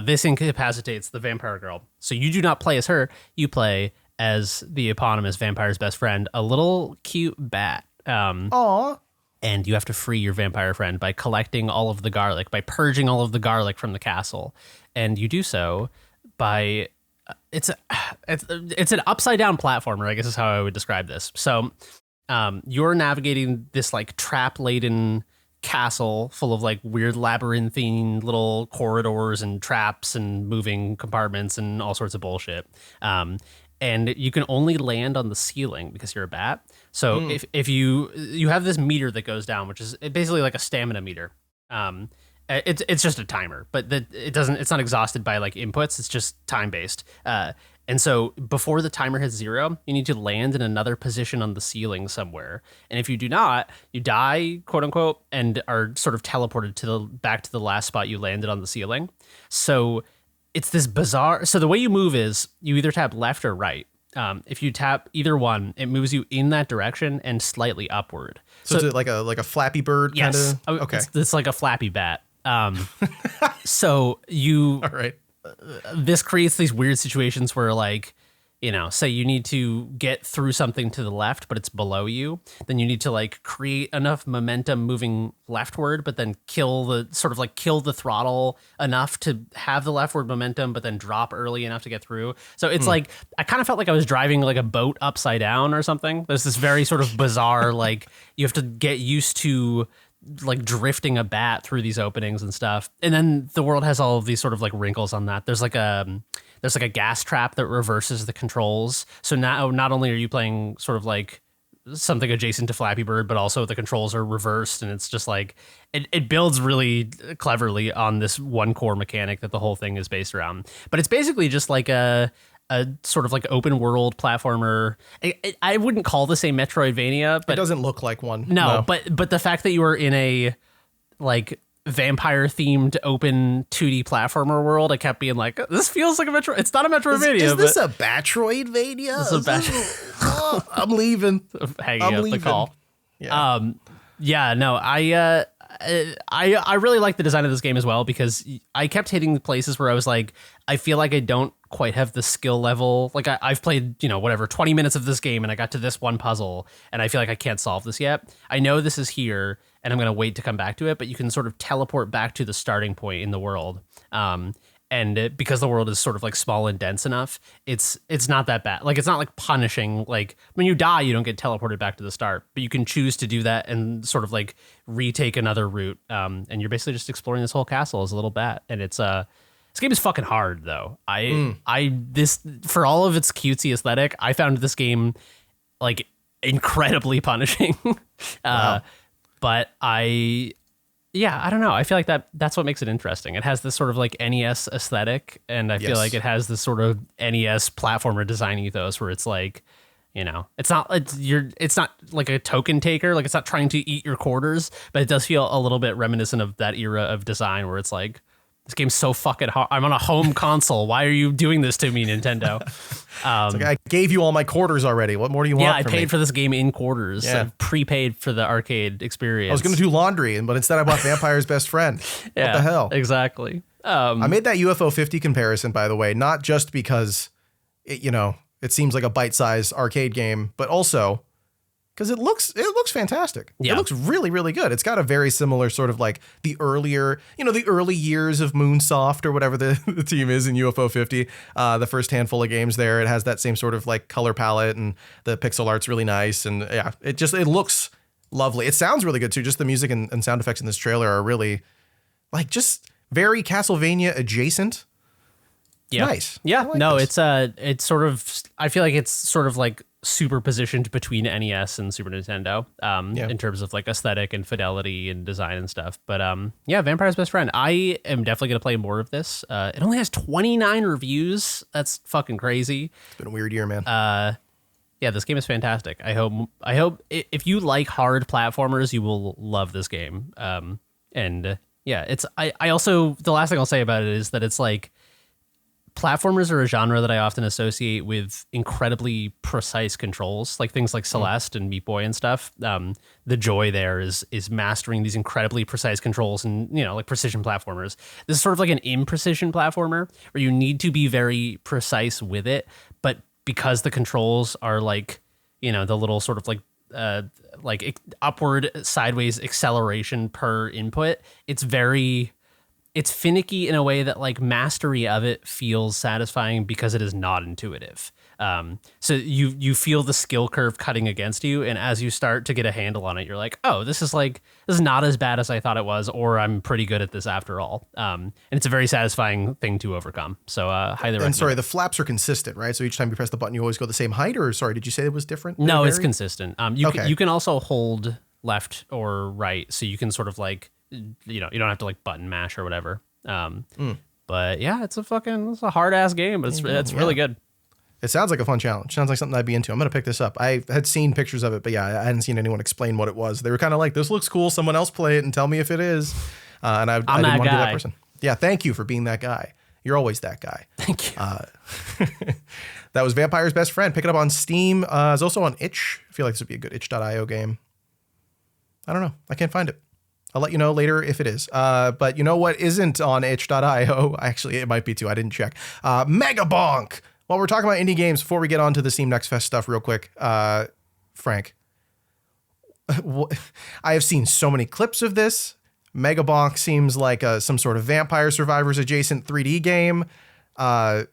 this incapacitates the vampire girl. So you do not play as her. You play as the eponymous vampire's best friend, a little cute bat. Aww. And you have to free your vampire friend by collecting all of the garlic, by purging all of the garlic from the castle. And you do so by... It's an upside down platformer, I guess is how I would describe this. So you're navigating this like trap laden castle full of like weird labyrinthine little corridors and traps and moving compartments and all sorts of bullshit. And you can only land on the ceiling because you're a bat. So if you have this meter that goes down, which is basically like a stamina meter. It's just a timer, but it's not exhausted by like inputs. It's just time based. And so before the timer hits 0, you need to land in another position on the ceiling somewhere. And if you do not, you die, quote unquote, and are sort of teleported back to the last spot you landed on the ceiling. So it's this bizarre. So the way you move is you either tap left or right. If you tap either one, it moves you in that direction and slightly upward. So is it like a Flappy Bird kind of? Yes. Okay. It's like a Flappy Bat. So you, All right. This creates these weird situations where like, say you need to get through something to the left, but it's below you. Then you need to like create enough momentum moving leftward, but then kill the throttle enough to have the leftward momentum, but then drop early enough to get through. So it's like, I kind of felt like I was driving like a boat upside down or something. There's this very sort of bizarre, like you have to get used to like drifting a bat through these openings and stuff. And then the world has all of these sort of like wrinkles on that. There's like a gas trap that reverses the controls. So now not only are you playing sort of like something adjacent to Flappy Bird, but also the controls are reversed. And it's just like, it builds really cleverly on this one core mechanic that the whole thing is based around. But it's basically just like a sort of like open world platformer. I wouldn't call this a Metroidvania, but it doesn't look like one. No. But the fact that you are in a like vampire themed open 2D platformer world, I kept being like, this feels like a Metro. It's not a Metroidvania. Is this a Batroidvania? I'm leaving. Hanging up the call. Yeah. No, I really like the design of this game as well, because I kept hitting the places where I was like, I feel like I don't quite have the skill level. Like I've played, 20 minutes of this game and I got to this one puzzle and I feel like I can't solve this yet. I know this is here and I'm going to wait to come back to it, but you can sort of teleport back to the starting point in the world. And because the world is sort of like small and dense enough, it's not that bad. Like, it's not like punishing. Like when you die, you don't get teleported back to the start, but you can choose to do that and sort of like retake another route. And you're basically just exploring this whole castle as a little bat. And it's this game is fucking hard though. For all of its cutesy aesthetic, I found this game like incredibly punishing. Wow. But I don't know. I feel like that's what makes it interesting. It has this sort of like NES aesthetic, and I feel like it has this sort of NES platformer design ethos where it's like, it's not like a token taker. Like, it's not trying to eat your quarters, but it does feel a little bit reminiscent of that era of design where it's like, this game's so fucking hard. I'm on a home console. Why are you doing this to me, Nintendo? It's like, I gave you all my quarters already. What more do you want? Yeah, I paid for this game in quarters. Yeah. I prepaid for the arcade experience. I was going to do laundry, but instead I bought Vampire's Best Friend. Yeah, what the hell? Exactly. I made that UFO 50 comparison, by the way, not just because it seems like a bite-sized arcade game, but also because it looks fantastic. Yeah. It looks really, really good. It's got a very similar sort of like the earlier, the early years of Moonsoft or whatever the team is in UFO 50. The first handful of games there, it has that same sort of like color palette, and the pixel art's really nice. And yeah, it looks lovely. It sounds really good too. Just the music and sound effects in this trailer are really like just very Castlevania adjacent. Yeah. Nice. Yeah. Like No, this. it's sort of, I feel like it's sort of like super positioned between NES and Super Nintendo in terms of like aesthetic and fidelity and design and stuff. But Vampire's Best Friend. I am definitely going to play more of this. It only has 29 reviews. That's fucking crazy. It's been a weird year, man. Yeah, this game is fantastic. I hope if you like hard platformers, you will love this game. I also, the last thing I'll say about it is that it's like platformers are a genre that I often associate with incredibly precise controls, like things like Celeste and Meat Boy and stuff. The joy there is mastering these incredibly precise controls and, like precision platformers. This is sort of like an imprecision platformer where you need to be very precise with it, but because the controls are like, the little sort of like upward sideways acceleration per input, it's finicky in a way that like mastery of it feels satisfying because it is not intuitive. So you feel the skill curve cutting against you, and as you start to get a handle on it, you're like, oh, this is not as bad as I thought it was, or I'm pretty good at this after all. And it's a very satisfying thing to overcome. So highly recommend. And sorry, the flaps are consistent, right? So each time you press the button, you always go the same height, or sorry, did you say it was different? No, it's consistent. You can also hold left or right, so you can sort of like, you don't have to like button mash or whatever. But yeah, it's a hard ass game, but it's really good. It sounds like a fun challenge. Sounds like something I'd be into. I'm going to pick this up. I had seen pictures of it, but yeah, I hadn't seen anyone explain what it was. They were kind of like, this looks cool. Someone else play it and tell me if it is. And I didn't want to be that person. Yeah. Thank you for being that guy. You're always that guy. Thank you. That was Vampire's Best Friend. Pick it up on Steam. It's also on itch. I feel like this would be a good itch.io game. I don't know. I can't find it. I'll let you know later if it is. But you know what isn't on itch.io? Actually, it might be too. I didn't check. Megabonk. While we're talking about indie games, before we get on to the Steam Next Fest stuff real quick, Frank, I have seen so many clips of this. Megabonk seems like some sort of Vampire Survivors adjacent 3D game. How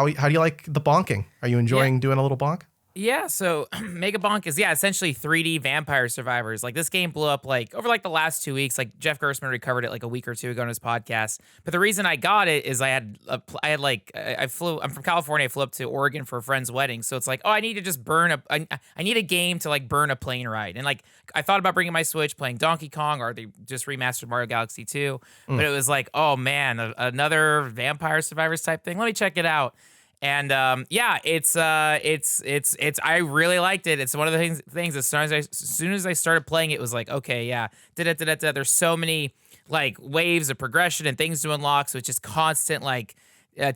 do you like the bonking? Are you enjoying doing a little bonk? Yeah, so Megabonk is essentially 3D Vampire Survivors. Like this game blew up like over like the last 2 weeks. Like Jeff Gerstmann recovered it like a week or two ago on his podcast. But the reason I got it is I'm from California. I flew up to Oregon for a friend's wedding. So it's like, oh, I need to just I need a game to like burn a plane ride. And like I thought about bringing my Switch, playing Donkey Kong, or they just remastered Mario Galaxy 2. But it was like, oh man, another Vampire Survivors type thing. Let me check it out. And it's I really liked it. It's one of the things as soon as I started playing it was like, okay, yeah, there's so many like waves of progression and things to unlock, so it's just constant like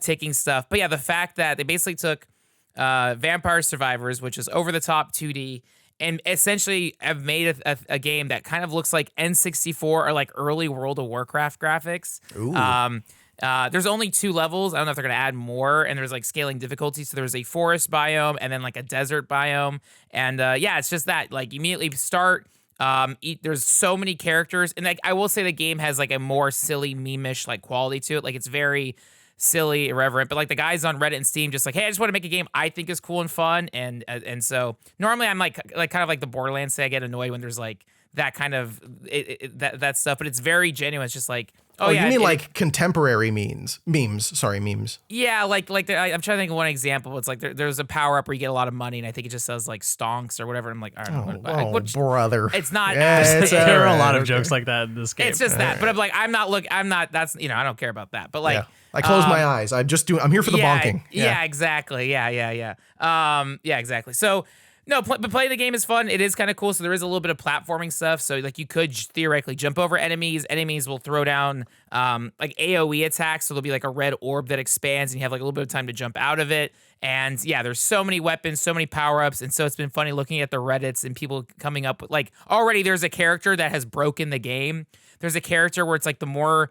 ticking stuff. But yeah, the fact that they basically took Vampire Survivors, which is over the top 2D, and essentially have made a game that kind of looks like N64 or like early World of Warcraft graphics. Ooh. There's only 2 levels. I don't know if they're going to add more, and there's like scaling difficulty. So there's a forest biome and then like a desert biome. And it's just that like you immediately start, there's so many characters. And like, I will say the game has like a more silly meme-ish like quality to it. Like it's very silly, irreverent, but like the guys on Reddit and Steam just like, hey, I just want to make a game I think is cool and fun. And so normally I'm like kind of like the Borderlands say, I get annoyed when there's like that kind of that stuff, but it's very genuine. It's just like, oh yeah, you mean like contemporary memes? Sorry, memes. Yeah, like I'm trying to think of one example. It's like there's a power up where you get a lot of money, and I think it just says like stonks or whatever. I'm like, I don't know. Brother, it's not. There are a lot of jokes like that in this game. It's just that, but I'm like, I'm not. That's I don't care about that. But like, I close my eyes. I'm here for the bonking. Yeah, exactly. Yeah, exactly. So. No, but playing the game is fun. It is kind of cool. So there is a little bit of platforming stuff. So like you could theoretically jump over enemies. Enemies will throw down like AoE attacks. So there'll be like a red orb that expands, and you have like a little bit of time to jump out of it. And yeah, there's so many weapons, so many power-ups. And so it's been funny looking at the Reddits and people coming up with like, already there's a character that has broken the game. There's a character where it's like the more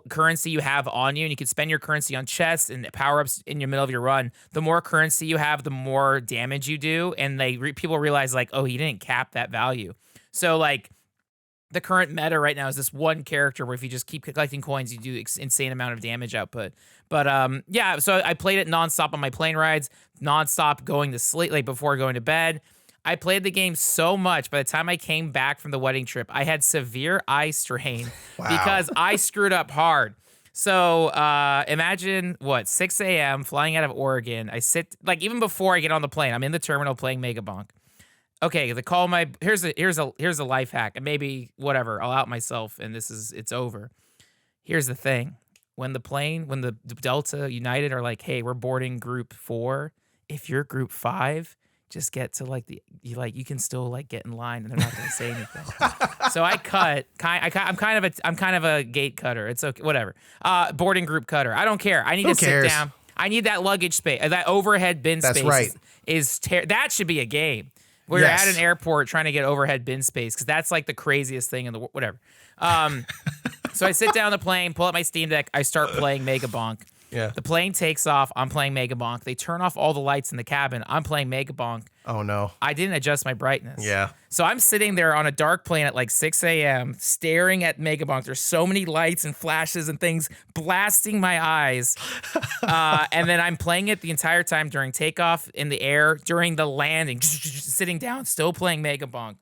currency you have on you, and you can spend your currency on chests and power-ups in the middle of your run, the more currency you have, the more damage you do, and people realize like, oh, he didn't cap that value. So like the current meta right now is this one character where if you just keep collecting coins, you do insane amount of damage output. But so I played it nonstop on my plane rides, nonstop going to sleep, like before going to bed. I played the game so much, by the time I came back from the wedding trip, I had severe eye strain because I screwed up hard. So imagine 6 a.m. flying out of Oregon. I sit like even before I get on the plane, I'm in the terminal playing Megabonk. Okay, here's a life hack, and maybe whatever, I'll out myself, and it's over. Here's the thing: when the Delta United are like, hey, we're boarding Group 4. If you're Group 5. just get to like you can still like get in line and they're not going to say anything. So I cut. I'm kind of a gate cutter. It's okay, whatever. Boarding group cutter. I don't care. I need to sit down. I need that luggage space. That overhead bin space. That's right. That should be a game where you're at an airport trying to get overhead bin space because that's like the craziest thing in the whatever. So I sit down on the plane, pull up my Steam Deck, I start playing Megabonk. Yeah. The plane takes off. I'm playing Megabonk. They turn off all the lights in the cabin. I'm playing Megabonk. Oh, no. I didn't adjust my brightness. Yeah. So I'm sitting there on a dark plane at like 6 a.m. staring at Megabonk. There's so many lights and flashes and things blasting my eyes. And then I'm playing it the entire time during takeoff, in the air, during the landing, sitting down, still playing Megabonk.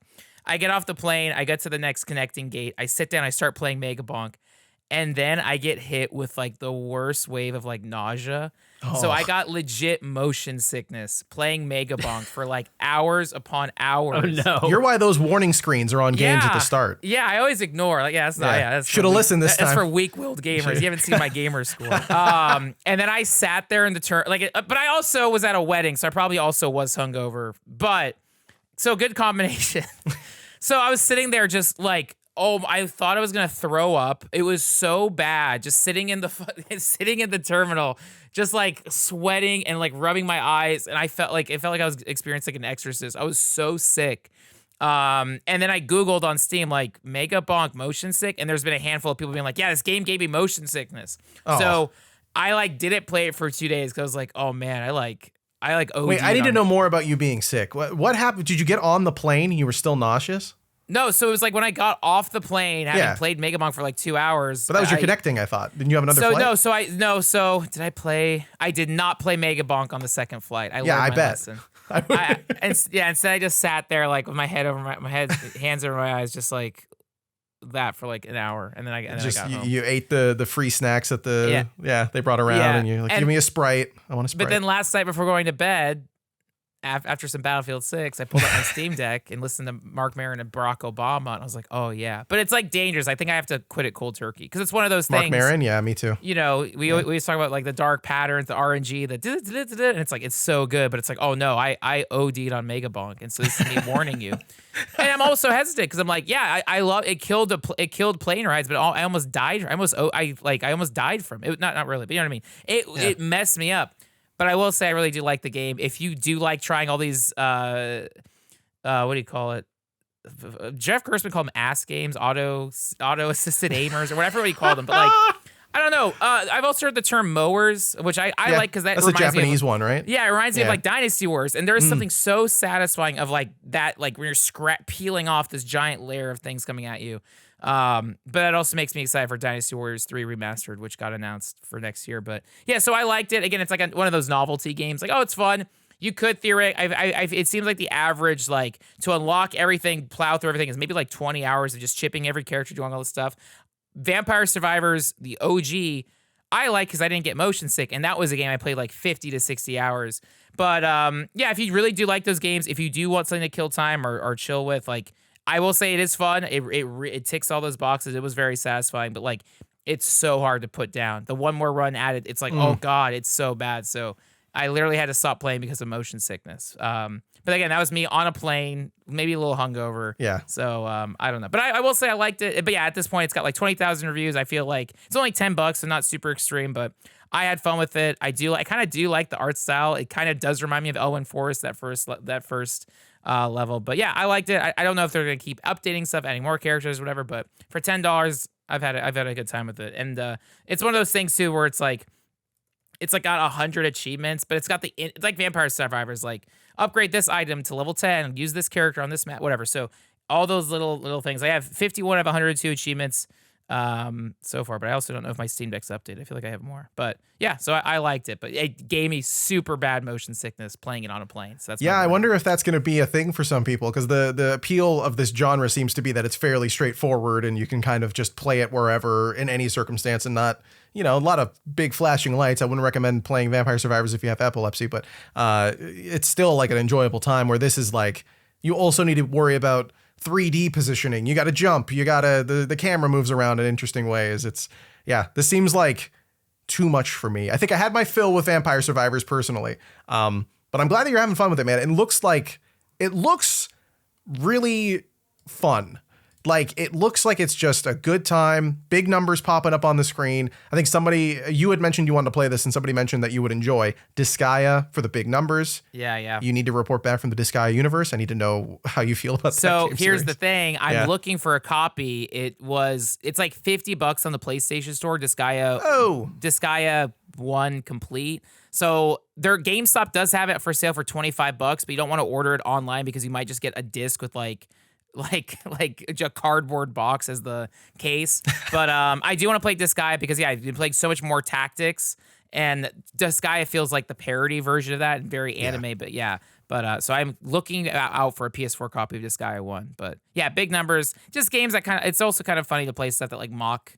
I get off the plane. I get to the next connecting gate. I sit down. I start playing Megabonk. And then I get hit with like the worst wave of like nausea. Oh. So I got legit motion sickness playing Megabonk for like hours upon hours. Oh no! You're why those warning screens are on games at the start. Yeah, I always ignore. Like, that's not. Yeah, that's should have listened this time. That's for weak-willed gamers. You haven't seen my gamer score. And then I sat there in the turn. But I also was at a wedding, so I probably also was hungover. But so good combination. So I was sitting there just like. Oh, I thought I was gonna throw up. It was so bad. Just sitting in the terminal, just like sweating and like rubbing my eyes, and it felt like I was experiencing like an exorcist. I was so sick. And then I Googled on Steam like Megabonk motion sick, and there's been a handful of people being like, "Yeah, this game gave me motion sickness." Oh. So I like didn't play it for 2 days because I was like, "Oh man, I OD'd. Wait, I need to know more about you being sick. What happened? Did you get on the plane and you were still nauseous? No, so it was like when I got off the plane, having played Megabonk for like 2 hours. But that was your connecting, I thought. Didn't you have another flight? So did I play? I did not play Megabonk on the second flight. I learned my lesson. Instead I just sat there like with my head over my head, hands over my eyes, just like that for like an hour, and then I got home. You ate the free snacks at the they brought around, and you're like, give me a Sprite. I want a Sprite. But then last night before going to bed, after some Battlefield 6, I pulled up my Steam Deck and listened to Mark Maron and Barack Obama, and I was like, oh, yeah. But it's, like, dangerous. I think I have to quit it cold turkey, because it's one of those things. Mark Maron? Yeah, me too. You know, we always talk about, like, the dark patterns, the RNG, and it's like, it's so good, but it's like, oh, no, I OD'd on Megabonk, and so this is me warning you. And I'm also hesitant, because I'm like, yeah, I love it. Killed plane rides, but I almost died. I almost died from it. Not really, but you know what I mean? It messed me up. But I will say I really do like the game. If you do like trying all these, what do you call it? Jeff Gerstmann called them ass games, auto assisted aimers, or whatever he called them. But like, I don't know. I've also heard the term mowers, which I like because that's a Japanese one, right? Yeah, it reminds me of like Dynasty Wars, and there is something so satisfying of like that, like when you're peeling off this giant layer of things coming at you. But it also makes me excited for Dynasty Warriors 3 Remastered, which got announced for next year. But yeah, so I liked it. Again, it's like one of those novelty games. Like, oh, it's fun. You could theoretically, it seems like the average, like, to unlock everything, plow through everything is maybe like 20 hours of just chipping every character, doing all this stuff. Vampire Survivors, the OG, I like because I didn't get motion sick, and that was a game I played like 50 to 60 hours. But yeah, if you really do like those games, if you do want something to kill time or chill with, like, I will say it is fun. It ticks all those boxes. It was very satisfying, but like, it's so hard to put down. The one more run at it, it's like, oh God, it's so bad. So I literally had to stop playing because of motion sickness. But again, that was me on a plane, maybe a little hungover. Yeah. So I don't know, but I will say I liked it. But yeah, at this point, it's got like 20,000 reviews. I feel like it's only $10, so not super extreme, but I had fun with it. I kind of do like the art style. It kind of does remind me of Elwyn Forest, that first level. But yeah, I liked it. I don't know if they're gonna keep updating stuff, adding more characters, whatever. But for $10, I've had a good time with it. And it's one of those things too where it's like got 100 achievements, but it's like Vampire Survivors, like upgrade this item to level 10, use this character on this map, whatever. So all those little things. I have 51 of 102 achievements so far, but I also don't know if my Steam Deck's updated. I feel like I have more, but yeah, so I liked it, but it gave me super bad motion sickness playing it on a plane. So that's I wonder if that's going to be a thing for some people, because the appeal of this genre seems to be that it's fairly straightforward and you can kind of just play it wherever in any circumstance and not, a lot of big flashing lights. I wouldn't recommend playing Vampire Survivors if you have epilepsy, but it's still like an enjoyable time, where this is like, you also need to worry about 3D positioning. You got to jump. You got to, the camera moves around in interesting ways. This seems like too much for me. I think I had my fill with Vampire Survivors personally. But But I'm glad that you're having fun with it, man. It looks really fun. Like, it looks like it's just a good time. Big numbers popping up on the screen. I think you had mentioned you wanted to play this, and somebody mentioned that you would enjoy Disgaea for the big numbers. Yeah. You need to report back from the Disgaea universe. I need to know how you feel about that. So game here's series. the thing. I'm looking for a copy. It's like $50 on the PlayStation Store. Disgaea 1 complete. So their GameStop does have it for sale for $25, but you don't want to order it online because you might just get a disc with like a cardboard box as the case. But I do want to play Disgaea because I've been playing so much more tactics, and Disgaea feels like the parody version of that and very anime. But so I'm looking out for a PS4 copy of Disgaea 1. But yeah, big numbers, just games that it's also kind of funny to play stuff that like mock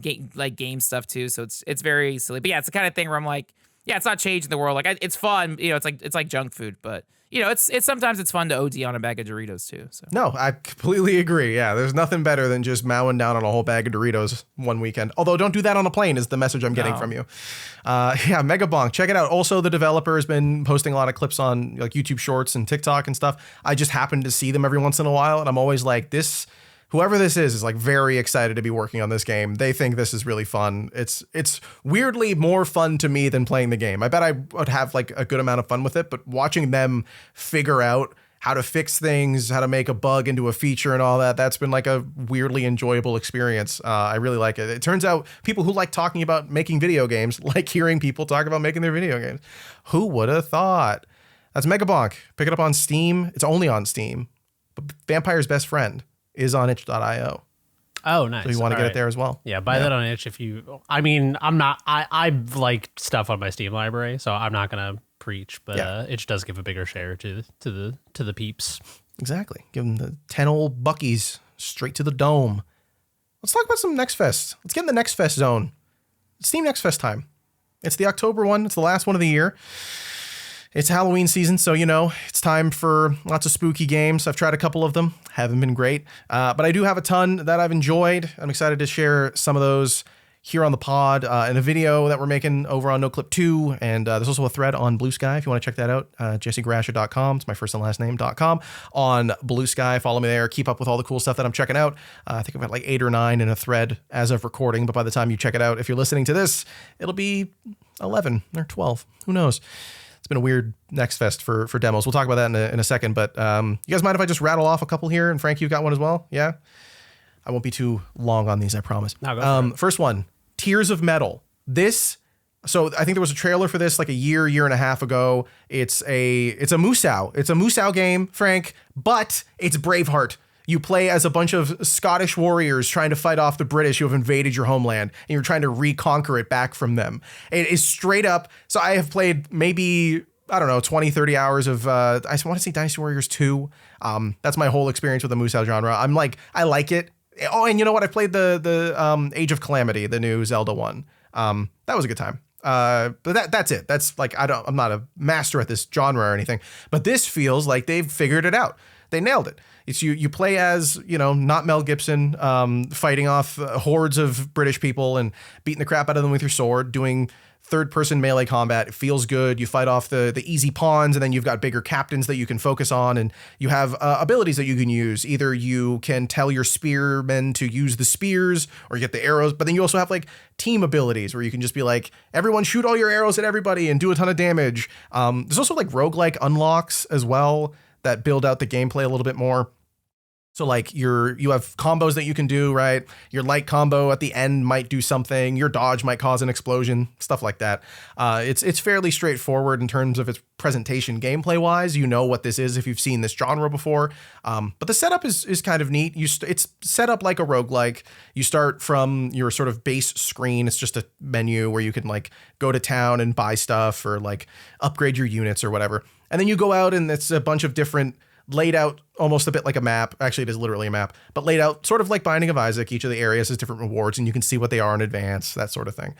game stuff too. So it's very silly. But yeah, it's the kind of thing where I'm like, yeah, it's not changing the world. Like it's fun, it's like junk food, but it's sometimes it's fun to OD on a bag of Doritos too. So no, I completely agree. Yeah, there's nothing better than just mowing down on a whole bag of Doritos one weekend. Although don't do that on a plane is the message I'm getting from you. Megabonk, check it out. Also, the developer has been posting a lot of clips on like YouTube Shorts and TikTok and stuff. I just happen to see them every once in a while, and I'm always like, whoever this is like very excited to be working on this game. They think this is really fun. It's weirdly more fun to me than playing the game. I bet I would have like a good amount of fun with it, but watching them figure out how to fix things, how to make a bug into a feature and all that's been like a weirdly enjoyable experience. I really like it. It turns out people who like talking about making video games like hearing people talk about making their video games. Who would have thought? That's Megabonk. Pick it up on Steam. It's only on Steam. But Vampire's Best Friend is on itch.io. Oh, nice. So you want to get it there as well. Yeah, buy that on itch if you... I mean, I like stuff on my Steam library, so I'm not going to preach, but itch does give a bigger share to the peeps. Exactly. Give them the 10 old buckies straight to the dome. Let's talk about some Next Fest. Let's get in the Next Fest zone. It's Steam Next Fest time. It's the October one. It's the last one of the year. It's Halloween season, so it's time for lots of spooky games. I've tried a couple of them. Haven't been great. But I do have a ton that I've enjoyed. I'm excited to share some of those here on the pod in a video that we're making over on Noclip 2. And there's also a thread on Blue Sky if you want to check that out. jessegrasha.com. It's my first and last name.com on Blue Sky. Follow me there. Keep up with all the cool stuff that I'm checking out. I think I've got like 8 or 9 in a thread as of recording. But by the time you check it out, if you're listening to this, it'll be 11 or 12. Who knows? It's been a weird Next Fest for demos. We'll talk about that in a second, but you guys mind if I just rattle off a couple here? And Frank, you got one as well? Yeah? I won't be too long on these, I promise. No, go for it. First one, Tears of Metal. So I think there was a trailer for this like a year and a half ago. It's a Musou. It's a Musou game, Frank, but it's Braveheart. You play as a bunch of Scottish warriors trying to fight off the British who have invaded your homeland, and you're trying to reconquer it back from them. It is straight up. So I have played maybe, 20, 30 hours of, I want to say Dynasty Warriors 2. That's my whole experience with the Musou genre. I'm like, I like it. Oh, and you know what? I played the Age of Calamity, the new Zelda one. That was a good time. But that's it. That's like, I'm not a master at this genre or anything, but this feels like they've figured it out. They nailed it. It's you play as, not Mel Gibson, fighting off hordes of British people and beating the crap out of them with your sword, doing third-person melee combat. It feels good. You fight off the easy pawns, and then you've got bigger captains that you can focus on, and you have abilities that you can use. Either you can tell your spearmen to use the spears, or you get the arrows, but then you also have like team abilities where you can just be like, everyone shoot all your arrows at everybody and do a ton of damage. There's also like roguelike unlocks as well that build out the gameplay a little bit more. So like you have combos that you can do, right? Your light combo at the end might do something. Your dodge might cause an explosion, stuff like that. It's fairly straightforward in terms of its presentation gameplay wise. You know what this is if you've seen this genre before. But the setup is kind of neat. It's set up like a roguelike. You start from your sort of base screen. It's just a menu where you can like go to town and buy stuff or like upgrade your units or whatever. And then you go out and it's a bunch of different laid out almost a bit like a map. Actually, it is literally a map, but laid out sort of like Binding of Isaac. Each of the areas has different rewards and you can see what they are in advance, that sort of thing.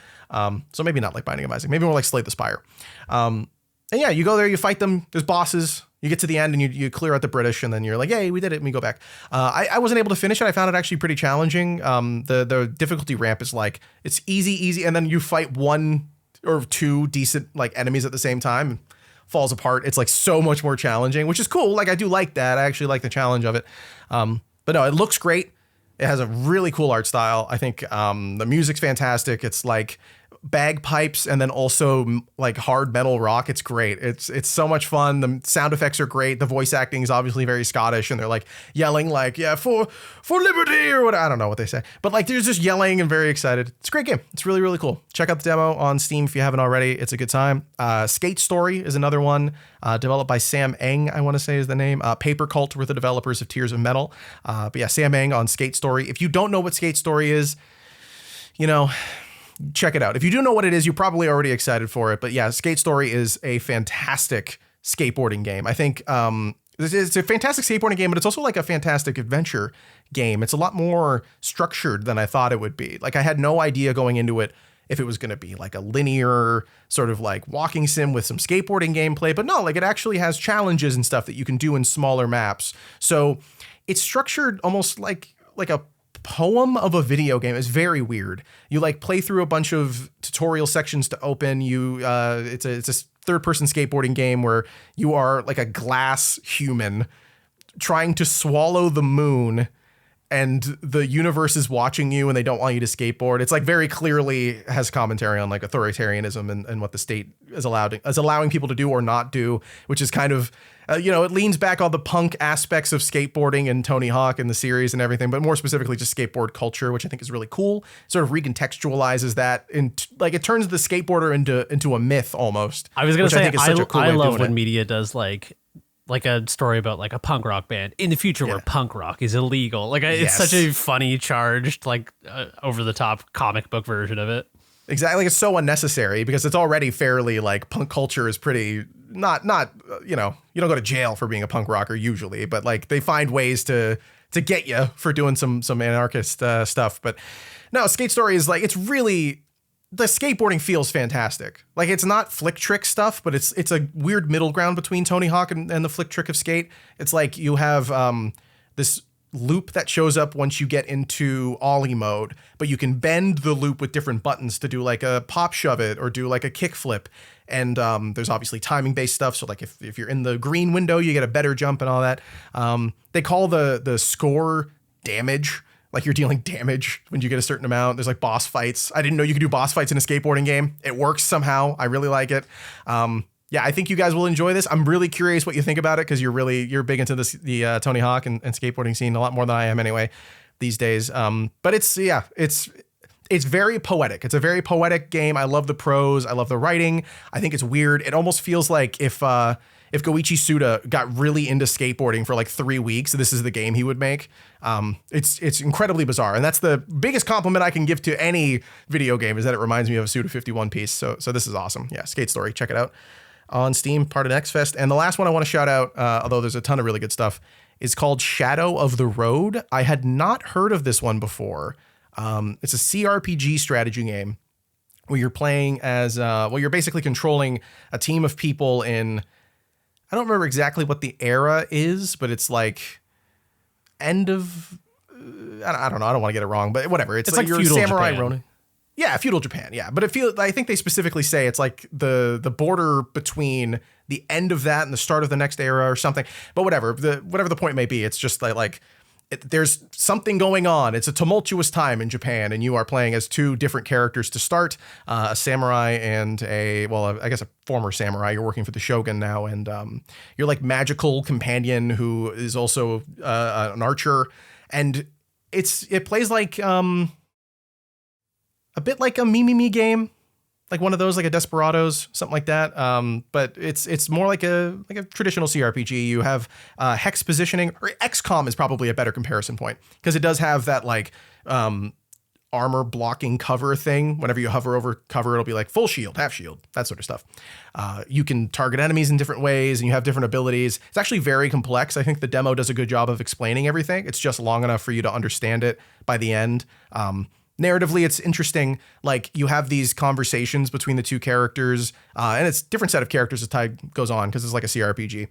So maybe not like Binding of Isaac, maybe more like Slay the Spire. And yeah, you go there, you fight them. There's bosses. You get to the end and you clear out the British and then you're like, yay, we did it. And we go back. I wasn't able to finish it. I found it actually pretty challenging. The difficulty ramp is like, it's easy. And then you fight one or two decent like enemies at the same time. falls apart. It's like so much more challenging, which is cool. Like I do like that. I actually like the challenge of it. But no, it looks great. It has a really cool art style. I think the music's fantastic. It's like bagpipes and then also like hard metal rock. It's great. It's so much fun. The sound effects are great. The voice acting is obviously very Scottish, and they're like yelling like, yeah, for liberty or what. I don't know what they say, but like they're just yelling and very excited. It's a great game. It's really, really cool. Check out the demo on Steam if you haven't already. It's a good time. Skate Story is another one developed by Sam Eng, I want to say is the name. Paper Cult were the developers of Tears of Metal. But yeah, Sam Eng on Skate Story. If you don't know what Skate Story is, you know, check it out. If you do know what it is, you're probably already excited for it. But yeah, Skate Story is a fantastic skateboarding game. I think it's a fantastic skateboarding game, but it's also like a fantastic adventure game. It's a lot more structured than I thought it would be. Like I had no idea going into it if it was going to be like a linear sort of like walking sim with some skateboarding gameplay. But no, like it actually has challenges and stuff that you can do in smaller maps. So it's structured almost like a poem of a video game. Is very weird. You like play through a bunch of tutorial sections to open. It's a third person skateboarding game where you are like a glass human trying to swallow the moon, and the universe is watching you and they don't want you to skateboard. It's like very clearly has commentary on like authoritarianism and what the state is allowing people to do or not do, which is kind of, it leans back on the punk aspects of skateboarding and Tony Hawk and the series and everything, but more specifically just skateboard culture, which I think is really cool. Sort of recontextualizes that, and like it turns the skateboarder into a myth almost. I was going to say, I love when it. media does like a story about like a punk rock band in the future where punk rock is illegal. Like it's such a funny, charged, like over the top comic book version of it. Exactly. Like it's so unnecessary because it's already fairly like punk culture is pretty not, you don't go to jail for being a punk rocker usually, but like they find ways to get you for doing some anarchist stuff. But no, Skate Story is like, it's really, the skateboarding feels fantastic. Like it's not flick trick stuff, but it's a weird middle ground between Tony Hawk and the flick trick of skate. It's like you have this loop that shows up once you get into ollie mode, but you can bend the loop with different buttons to do like a pop shove it or do like a kick flip. And there's obviously timing based stuff. So like if you're in the green window, you get a better jump and all that. They call the score damage. Like you're dealing damage when you get a certain amount. There's like boss fights. I didn't know you could do boss fights in a skateboarding game. It works somehow. I really like it. Yeah, I think you guys will enjoy this. I'm really curious what you think about it because you're big into the Tony Hawk and skateboarding scene a lot more than I am anyway these days. But it's very poetic. It's a very poetic game. I love the prose. I love the writing. I think it's weird. It almost feels like if Goichi Suda got really into skateboarding for like 3 weeks, this is the game he would make. It's incredibly bizarre. And that's the biggest compliment I can give to any video game, is that it reminds me of a Suda 51 piece. So this is awesome. Yeah, Skate Story. Check it out on Steam, part of Next Fest. And the last one I want to shout out, although there's a ton of really good stuff, is called Shadow of the Road. I had not heard of this one before. It's a CRPG strategy game where you're playing as, you're basically controlling a team of people in, I don't remember exactly what the era is, but it's like end of, I don't know. I don't want to get it wrong, but whatever. It's like you're a samurai Ronin. Yeah, feudal Japan. Yeah, but I think they specifically say it's like the border between the end of that and the start of the next era or something. But whatever the point may be, it's just there's something going on. It's a tumultuous time in Japan, and you are playing as two different characters to start, a samurai and I guess a former samurai. You're working for the shogun now, and you're like magical companion who is also an archer, and it plays like a bit like a Me game, like one of those, like a Desperados, something like that. But it's more like a traditional CRPG. You have hex positioning, or XCOM is probably a better comparison point, because it does have that like armor blocking cover thing. Whenever you hover over cover, it'll be like full shield, half shield, that sort of stuff. You can target enemies in different ways, and you have different abilities. It's actually very complex. I think the demo does a good job of explaining everything. It's just long enough for you to understand it by the end. Narratively, it's interesting. Like you have these conversations between the two characters, and it's different set of characters as time goes on because it's like a CRPG.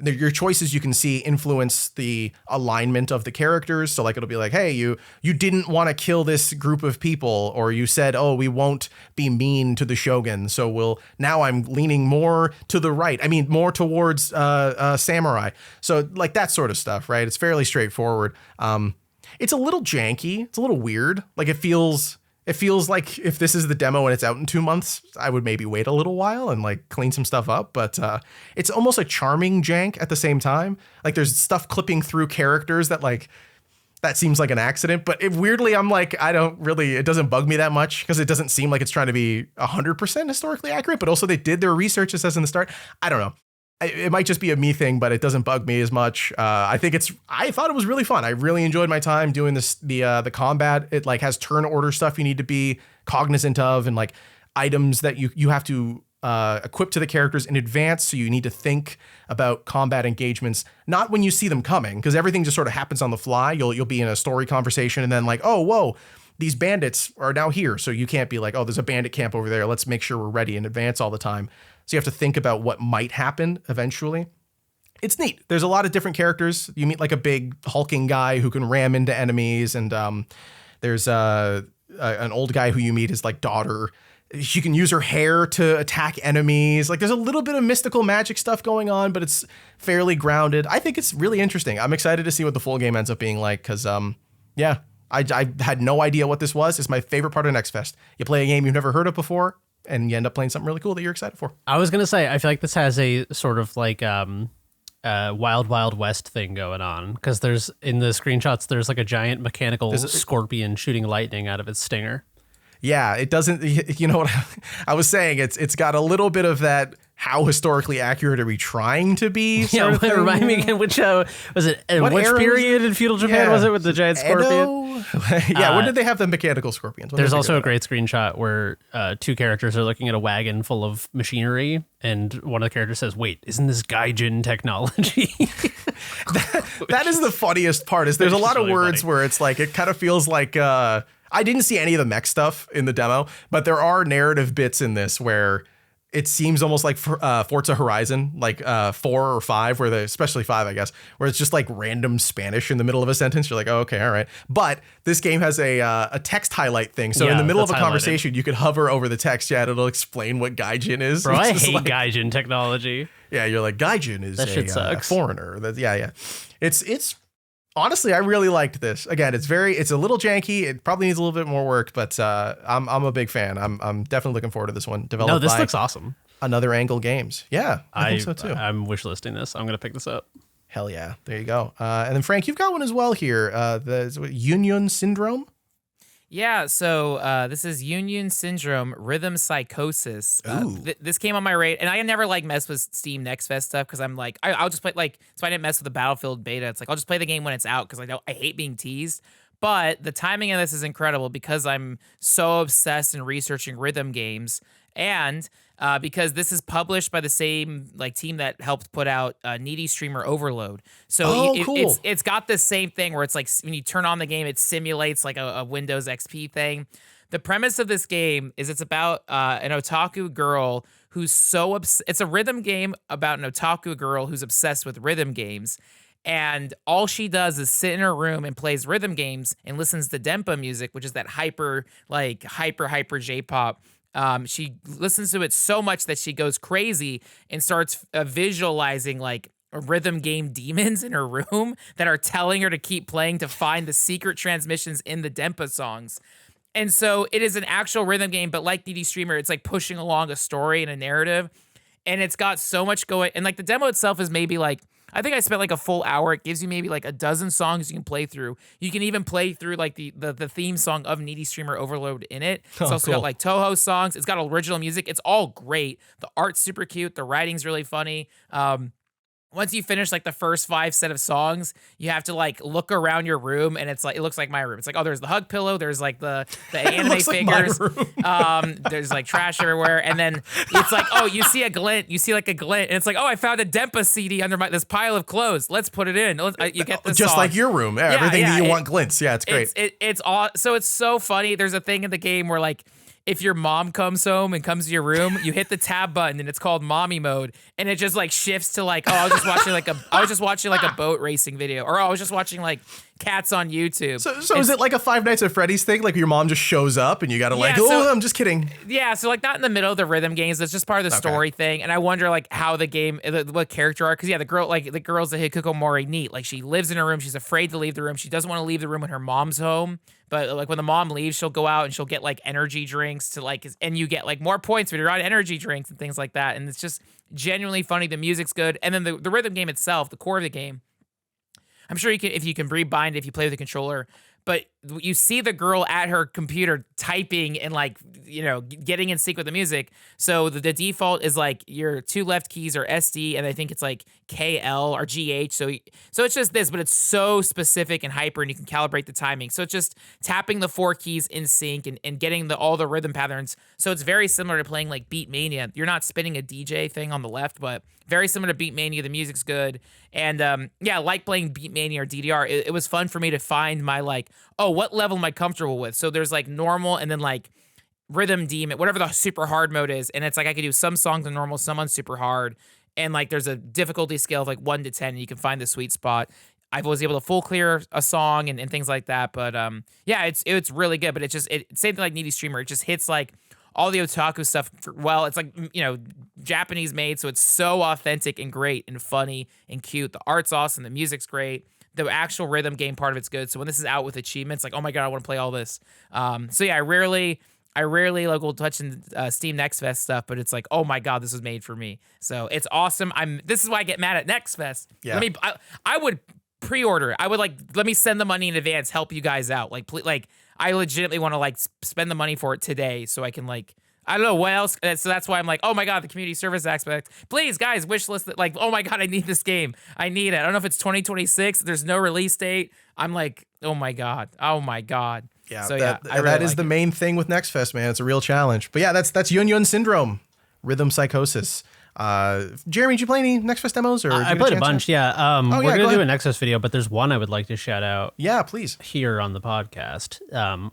your choices you can see influence the alignment of the characters. So like it'll be like, hey, you didn't want to kill this group of people, or you said, oh, we won't be mean to the shogun, so now I'm leaning more to the right. I mean, more towards samurai. So like that sort of stuff, right? It's fairly straightforward. It's a little janky. It's a little weird. Like it feels like if this is the demo and it's out in 2 months, I would maybe wait a little while and like clean some stuff up. But it's almost a charming jank at the same time. Like there's stuff clipping through characters that seems like an accident. But weirdly, I'm like, it doesn't bug me that much because it doesn't seem like it's trying to be 100% historically accurate. But also they did their research, it says in the start. I don't know. It might just be a me thing, but it doesn't bug me as much. I thought it was really fun. I really enjoyed my time doing this. The combat, it like has turn order stuff you need to be cognizant of, and like items that you have to equip to the characters in advance. So you need to think about combat engagements, not when you see them coming, because everything just sort of happens on the fly. You'll be in a story conversation and then like, oh, whoa, these bandits are now here. So you can't be like, oh, there's a bandit camp over there. Let's make sure we're ready in advance all the time. So you have to think about what might happen eventually. It's neat. There's a lot of different characters. You meet like a big hulking guy who can ram into enemies. And there's an old guy who you meet, his like daughter. She can use her hair to attack enemies. Like there's a little bit of mystical magic stuff going on, but it's fairly grounded. I think it's really interesting. I'm excited to see what the full game ends up being like. Cause I had no idea what this was. It's my favorite part of Next Fest. You play a game you've never heard of before, and you end up playing something really cool that you're excited for. I was going to say, I feel like this has a sort of like Wild Wild West thing going on, because there's in the screenshots, there's like a giant mechanical scorpion shooting lightning out of its stinger. Yeah, it doesn't, you know what I was saying? It's got a little bit of that, how historically accurate are we trying to be? Yeah, remind me again, which, was it, which period in feudal Japan was it with the giant scorpion? Yeah, when did they have the mechanical scorpions? There's also a great screenshot where two characters are looking at a wagon full of machinery, and one of the characters says, wait, isn't this Gaijin technology? that is the funniest part, is there's a lot of really words funny. Where it's like, it kind of feels like, I didn't see any of the mech stuff in the demo, but there are narrative bits in this where it seems almost like Forza Horizon, like 4 or 5, especially 5, I guess, where it's just like random Spanish in the middle of a sentence. You're like, oh, okay, all right. But this game has a text highlight thing. So in the middle of a conversation, you could hover over the text. Yeah, it'll explain what Gaijin is. Bro, I hate Gaijin technology. Yeah, you're like, Gaijin is a foreigner. Yeah. It's honestly, I really liked this. Again, it's a little janky. It probably needs a little bit more work, but I'm a big fan. I'm definitely looking forward to this one. Developed this by looks awesome. Another Angle Games. Yeah, I think so too. I'm wishlisting this. I'm gonna pick this up. Hell yeah! There you go. And then Frank, you've got one as well here. The YunYun syndrome. Yeah, so this is YunYun Syndrome Rhythm Psychosis. This came on my radar, and I never like mess with Steam Next Fest stuff because I'm like, I'll just play so I didn't mess with the Battlefield beta. It's like I'll just play the game when it's out because I hate being teased. But the timing of this is incredible because I'm so obsessed in researching rhythm games, and because this is published by the same team that helped put out Needy Streamer Overload. So cool. It's got the same thing where it's like when you turn on the game, it simulates like a Windows XP thing. The premise of this game is it's about an otaku girl who's so it's a rhythm game about an otaku girl who's obsessed with rhythm games. And all she does is sit in her room and plays rhythm games and listens to Dempa music, which is that hyper J-pop. She listens to it so much that she goes crazy and starts visualizing like rhythm game demons in her room that are telling her to keep playing to find the secret transmissions in the Dempa songs. And so it is an actual rhythm game, but like Needy Streamer, it's like pushing along a story and a narrative. And it's got so much going. And like the demo itself is maybe like, I think I spent like a full hour. It gives you maybe like a dozen songs you can play through. You can even play through like the theme song of Needy Streamer Overload in it. It's also got like Toho songs. It's got original music. It's all great. The art's super cute. The writing's really funny. Once you finish like the first 5 set of songs, you have to like look around your room, and it's like it looks like my room. It's like, oh, there's the hug pillow, there's like the anime figures, there's like trash everywhere, and then it's like, oh, you see a glint, and it's like, oh, I found a Dempa CD under this pile of clothes. Let's put it in. You get this just song. like your room. Yeah, everything that you want glints. Yeah, it's great. It's all so it's so funny. There's a thing in the game where like if your mom comes home and comes to your room, you hit the tab button and it's called mommy mode, and it just like shifts to like, oh, I was just watching like a boat racing video, or I was just watching like cats on YouTube. So is it like a Five Nights at Freddy's thing? Like your mom just shows up and you got to I'm just kidding. Yeah, so like not in the middle of the rhythm games. That's just part of the story thing. And I wonder like how the game, what character arc, because the girl's the Hikikomori neat. Like she lives in her room. She's afraid to leave the room. She doesn't want to leave the room when her mom's home. But like when the mom leaves, she'll go out and she'll get like energy drinks to like, and you get like more points when you're on energy drinks and things like that. And it's just genuinely funny. The music's good. And then the rhythm game itself, the core of the game, I'm sure if you can rebind if you play with a controller, but you see the girl at her computer typing and like, getting in sync with the music. So the default is like your two left keys are SD, and I think it's like KL or GH. So it's just this, but it's so specific and hyper, and you can calibrate the timing. So it's just tapping the 4 keys in sync and getting all the rhythm patterns. So it's very similar to playing like Beat Mania. You're not spinning a DJ thing on the left, but very similar to Beat Mania. The music's good. And like playing Beat Mania or DDR, it was fun for me to find my like, oh, what level am I comfortable with? So there's like normal and then like rhythm demon, whatever the super hard mode is. And it's like I could do some songs on normal, some on super hard. And like there's a difficulty scale of like 1 to 10, and you can find the sweet spot. I was able to full clear a song and things like that. But yeah, it's really good. But same thing like Needy Streamer. It just hits like all the otaku stuff. It's like, Japanese made. So it's so authentic and great and funny and cute. The art's awesome. The music's great. The actual rhythm game part of it's good. So when this is out with achievements, like, oh my God, I want to play all this. So yeah, I rarely like will touch in Steam Next Fest stuff, but it's like, oh my God, this was made for me. So it's awesome. This is why I get mad at Next Fest. Yeah. I would pre-order it. I would like, let me send the money in advance, help you guys out. Like, I legitimately want to like spend the money for it today so I can like, I don't know what else. So that's why I'm like, oh my God, the community service aspect. Please, guys, wish list it. Like, oh my God, I need this game. I need it. I don't know if it's 2026. There's no release date. I'm like, oh my God. Oh my God. Yeah, so that really is the main thing with Next Fest, man. It's a real challenge. But yeah, that's YunYun syndrome, rhythm psychosis. Jeremy, did you play any Next Fest demos? Or I played a bunch, yeah. We're going to do a Next Fest video, but there's one I would like to shout out. Yeah, please. Here on the podcast.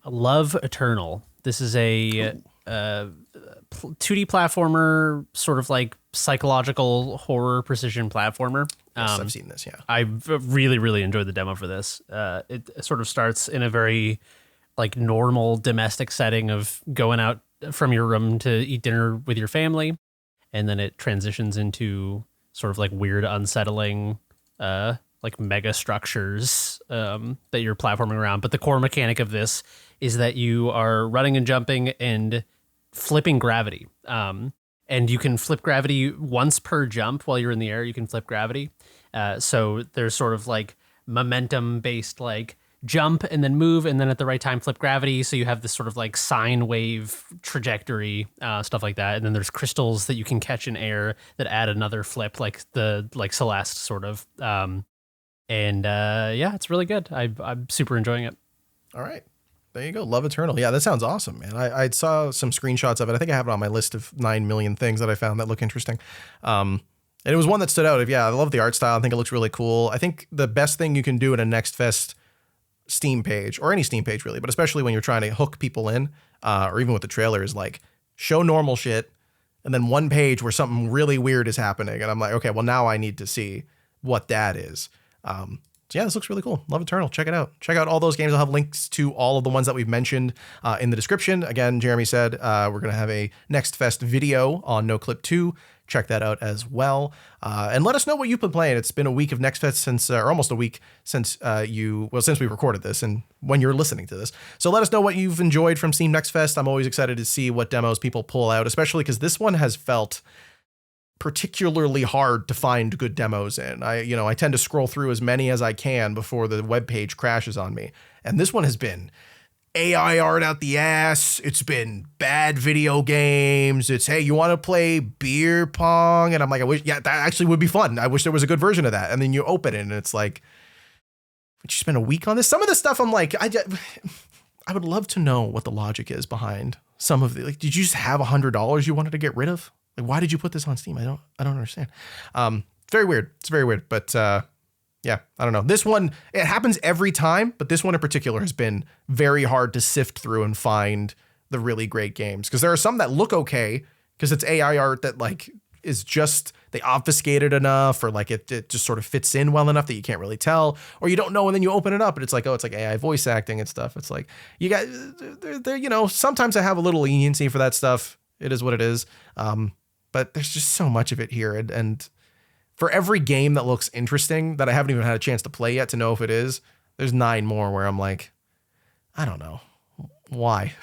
Love Eternal. This is a 2D platformer, sort of like psychological horror precision platformer. Yes, I've seen this, yeah. I really, really enjoyed the demo for this. It sort of starts in a very like normal domestic setting of going out from your room to eat dinner with your family. And then it transitions into sort of like weird, unsettling, like mega structures that you're platforming around. But the core mechanic of this is that you are running and jumping and flipping gravity. And you can flip gravity once per jump while you're in the air. You can flip gravity. So there's sort of like momentum based, like jump and then move, and then at the right time flip gravity. So you have this sort of like sine wave trajectory, stuff like that. And then there's crystals that you can catch in air that add another flip, like the Celeste sort of. Yeah, it's really good. I'm super enjoying it. All right. There you go. Love Eternal. Yeah, that sounds awesome, man. I saw some screenshots of it. I think I have it on my list of 9 million things that I found that look interesting. And it was one that stood out. I love the art style. I think it looks really cool. I think the best thing you can do in a Next Fest Steam page, or any Steam page really, but especially when you're trying to hook people in, or even with the trailer, is like show normal shit and then one page where something really weird is happening. And I'm like, okay, well now I need to see what that is. So yeah, this looks really cool. Love Eternal. Check it out. Check out all those games. I'll have links to all of the ones that we've mentioned in the description. Again, Jeremy said we're going to have a Next Fest video on Noclip 2. Check that out as well. And let us know what you've been playing. It's been a week of Next Fest since, or almost a week since since we recorded this and when you're listening to this. So let us know what you've enjoyed from Steam Next Fest. I'm always excited to see what demos people pull out, especially because this one has felt particularly hard to find good demos in. I tend to scroll through as many as I can before the web page crashes on me. And this one has been AI art out the ass. It's been bad video games. It's, hey, you want to play beer pong? And I'm like, that actually would be fun. I wish there was a good version of that. And then you open it and it's like, would you spend a week on this? Some of the stuff I'm like, I would love to know what the logic is behind some of the, like, did you just have $100 you wanted to get rid of? Like, why did you put this on Steam? I don't understand. Very weird. It's very weird, but, yeah, I don't know. This one, it happens every time, but this one in particular has been very hard to sift through and find the really great games, because there are some that look okay because it's AI art that like is just, they obfuscate it enough, or like it just sort of fits in well enough that you can't really tell, or you don't know, and then you open it up and it's like, oh, it's like AI voice acting and stuff. It's like, you got there, you know, sometimes I have a little leniency for that stuff. It is what it is. But there's just so much of it here. And for every game that looks interesting that I haven't even had a chance to play yet to know if it is, there's 9 more where I'm like, I don't know. Why?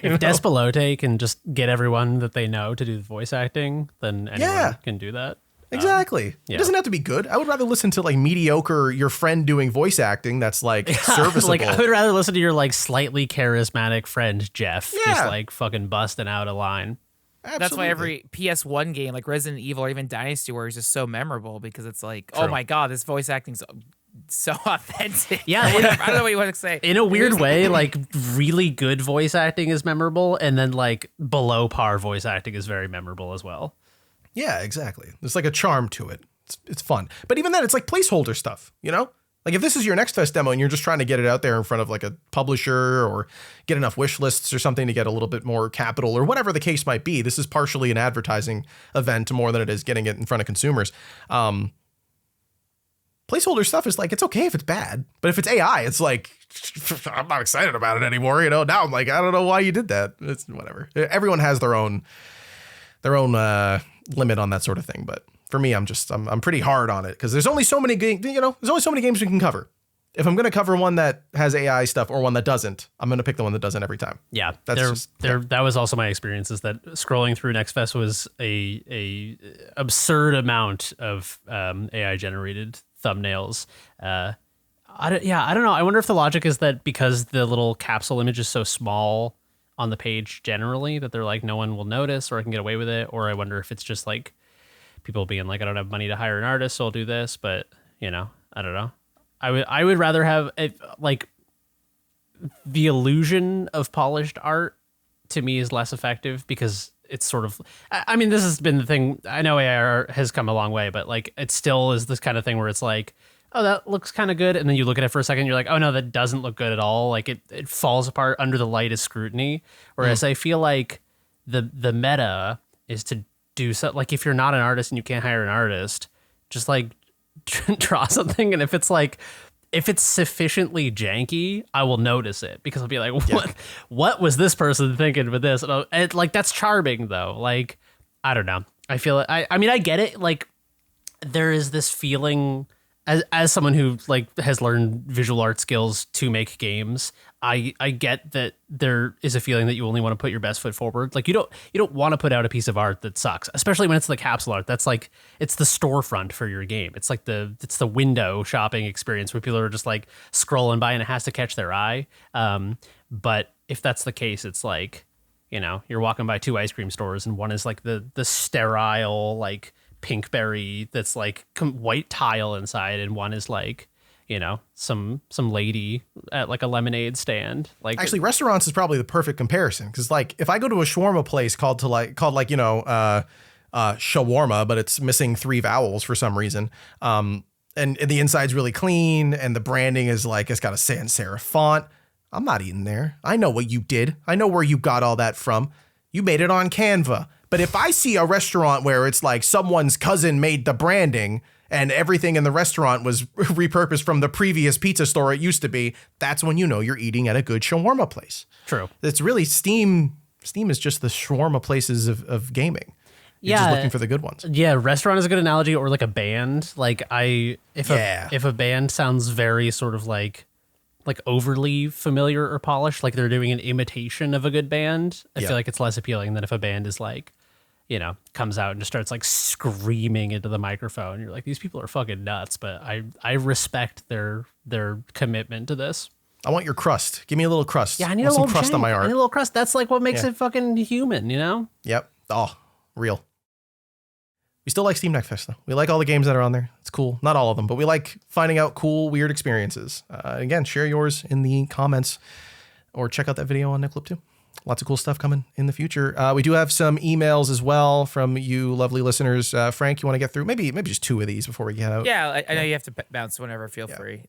If Despelote can just get everyone that they know to do the voice acting, then anyone can do that. Exactly. It doesn't have to be good. I would rather listen to like mediocre, your friend doing voice acting that's like serviceable. Like I would rather listen to your like slightly charismatic friend Jeff just like fucking busting out a line. Absolutely. That's why every PS1 game like Resident Evil or even Dynasty Warriors is just so memorable, because it's like, oh my god, this voice acting's so authentic. Yeah, I don't know what you want to say. In a weird way, like really good voice acting is memorable, and then like below par voice acting is very memorable as well. Yeah, exactly. There's like a charm to it. It's fun. But even then, it's like placeholder stuff, you know? Like if this is your Next Fest demo and you're just trying to get it out there in front of like a publisher or get enough wish lists or something to get a little bit more capital or whatever the case might be, this is partially an advertising event more than it is getting it in front of consumers. Placeholder stuff is like, it's okay if it's bad, but if it's AI, it's like, I'm not excited about it anymore. You know, now I'm like, I don't know why you did that. It's whatever. Everyone has their own limit on that sort of thing. But for me, I'm pretty hard on it because there's only so many games, you know, there's only so many games we can cover. If I'm going to cover one that has AI stuff or one that doesn't, I'm going to pick the one that doesn't every time. Yeah, that was also my experience, is that scrolling through Next Fest was a absurd amount of AI generated thumbnails. I don't know. I wonder if the logic is that because the little capsule image is so small on the page generally that they're like, no one will notice or I can get away with it. Or I wonder if it's just like people being like, I don't have money to hire an artist, so I'll do this. But, you know, I don't know. I would rather have like the illusion of polished art to me is less effective, because it's sort of, I mean, this has been the thing. I know AI art has come a long way, but like it still is this kind of thing where it's like, oh, that looks kind of good. And then you look at it for a second, you're like, oh no, that doesn't look good at all. Like it falls apart under the lightest scrutiny. Whereas I feel like the meta is to do so, like if you're not an artist and you can't hire an artist, just like draw something. And if it's sufficiently janky, I will notice it, because I'll be like, what was this person thinking with this? And like, that's charming though. Like, I don't know. I feel I mean, I get it. Like there is this feeling as someone who like has learned visual art skills to make games, I get that there is a feeling that you only want to put your best foot forward. Like you don't want to put out a piece of art that sucks, especially when it's the capsule art. That's like, it's the storefront for your game. It's like it's the window shopping experience where people are just like scrolling by and it has to catch their eye. But if that's the case, it's like, you know, you're walking by 2 ice cream stores and one is like the sterile, like pinkberry that's like white tile inside, and one is like, you know, some lady at like a lemonade stand. Like, actually, restaurants is probably the perfect comparison, because like if I go to a shawarma place called you know shawarma, but it's missing 3 vowels for some reason, and the inside's really clean and the branding is like, it's got a sans serif font, I'm not eating there. I know what you did. I know where you got all that from. You made it on Canva. But if I see a restaurant where it's like someone's cousin made the branding and everything in the restaurant was repurposed from the previous pizza store it used to be, that's when you know you're eating at a good shawarma place. True. It's really Steam is just the shawarma places of gaming. You're just looking for the good ones. Yeah, restaurant is a good analogy, or like a band. Like if a band sounds very sort of like overly familiar or polished, like they're doing an imitation of a good band, I feel like it's less appealing than if a band is like, you know, comes out and just starts like screaming into the microphone. You're like, these people are fucking nuts, but I respect their commitment to this. I want your crust. Give me a little crust. Yeah, I need a little crust on my art. I need a little crust. That's like what makes it fucking human, you know? Yep. Oh, real. We still like Steam Next Fest, though. We like all the games that are on there. It's cool. Not all of them, but we like finding out cool, weird experiences. Again, share yours in the comments or check out that video on Noclip too. Lots of cool stuff coming in the future. We do have some emails as well from you lovely listeners. Frank, you want to get through maybe just 2 of these before we get out? Yeah, I know you have to bounce whenever. Feel free.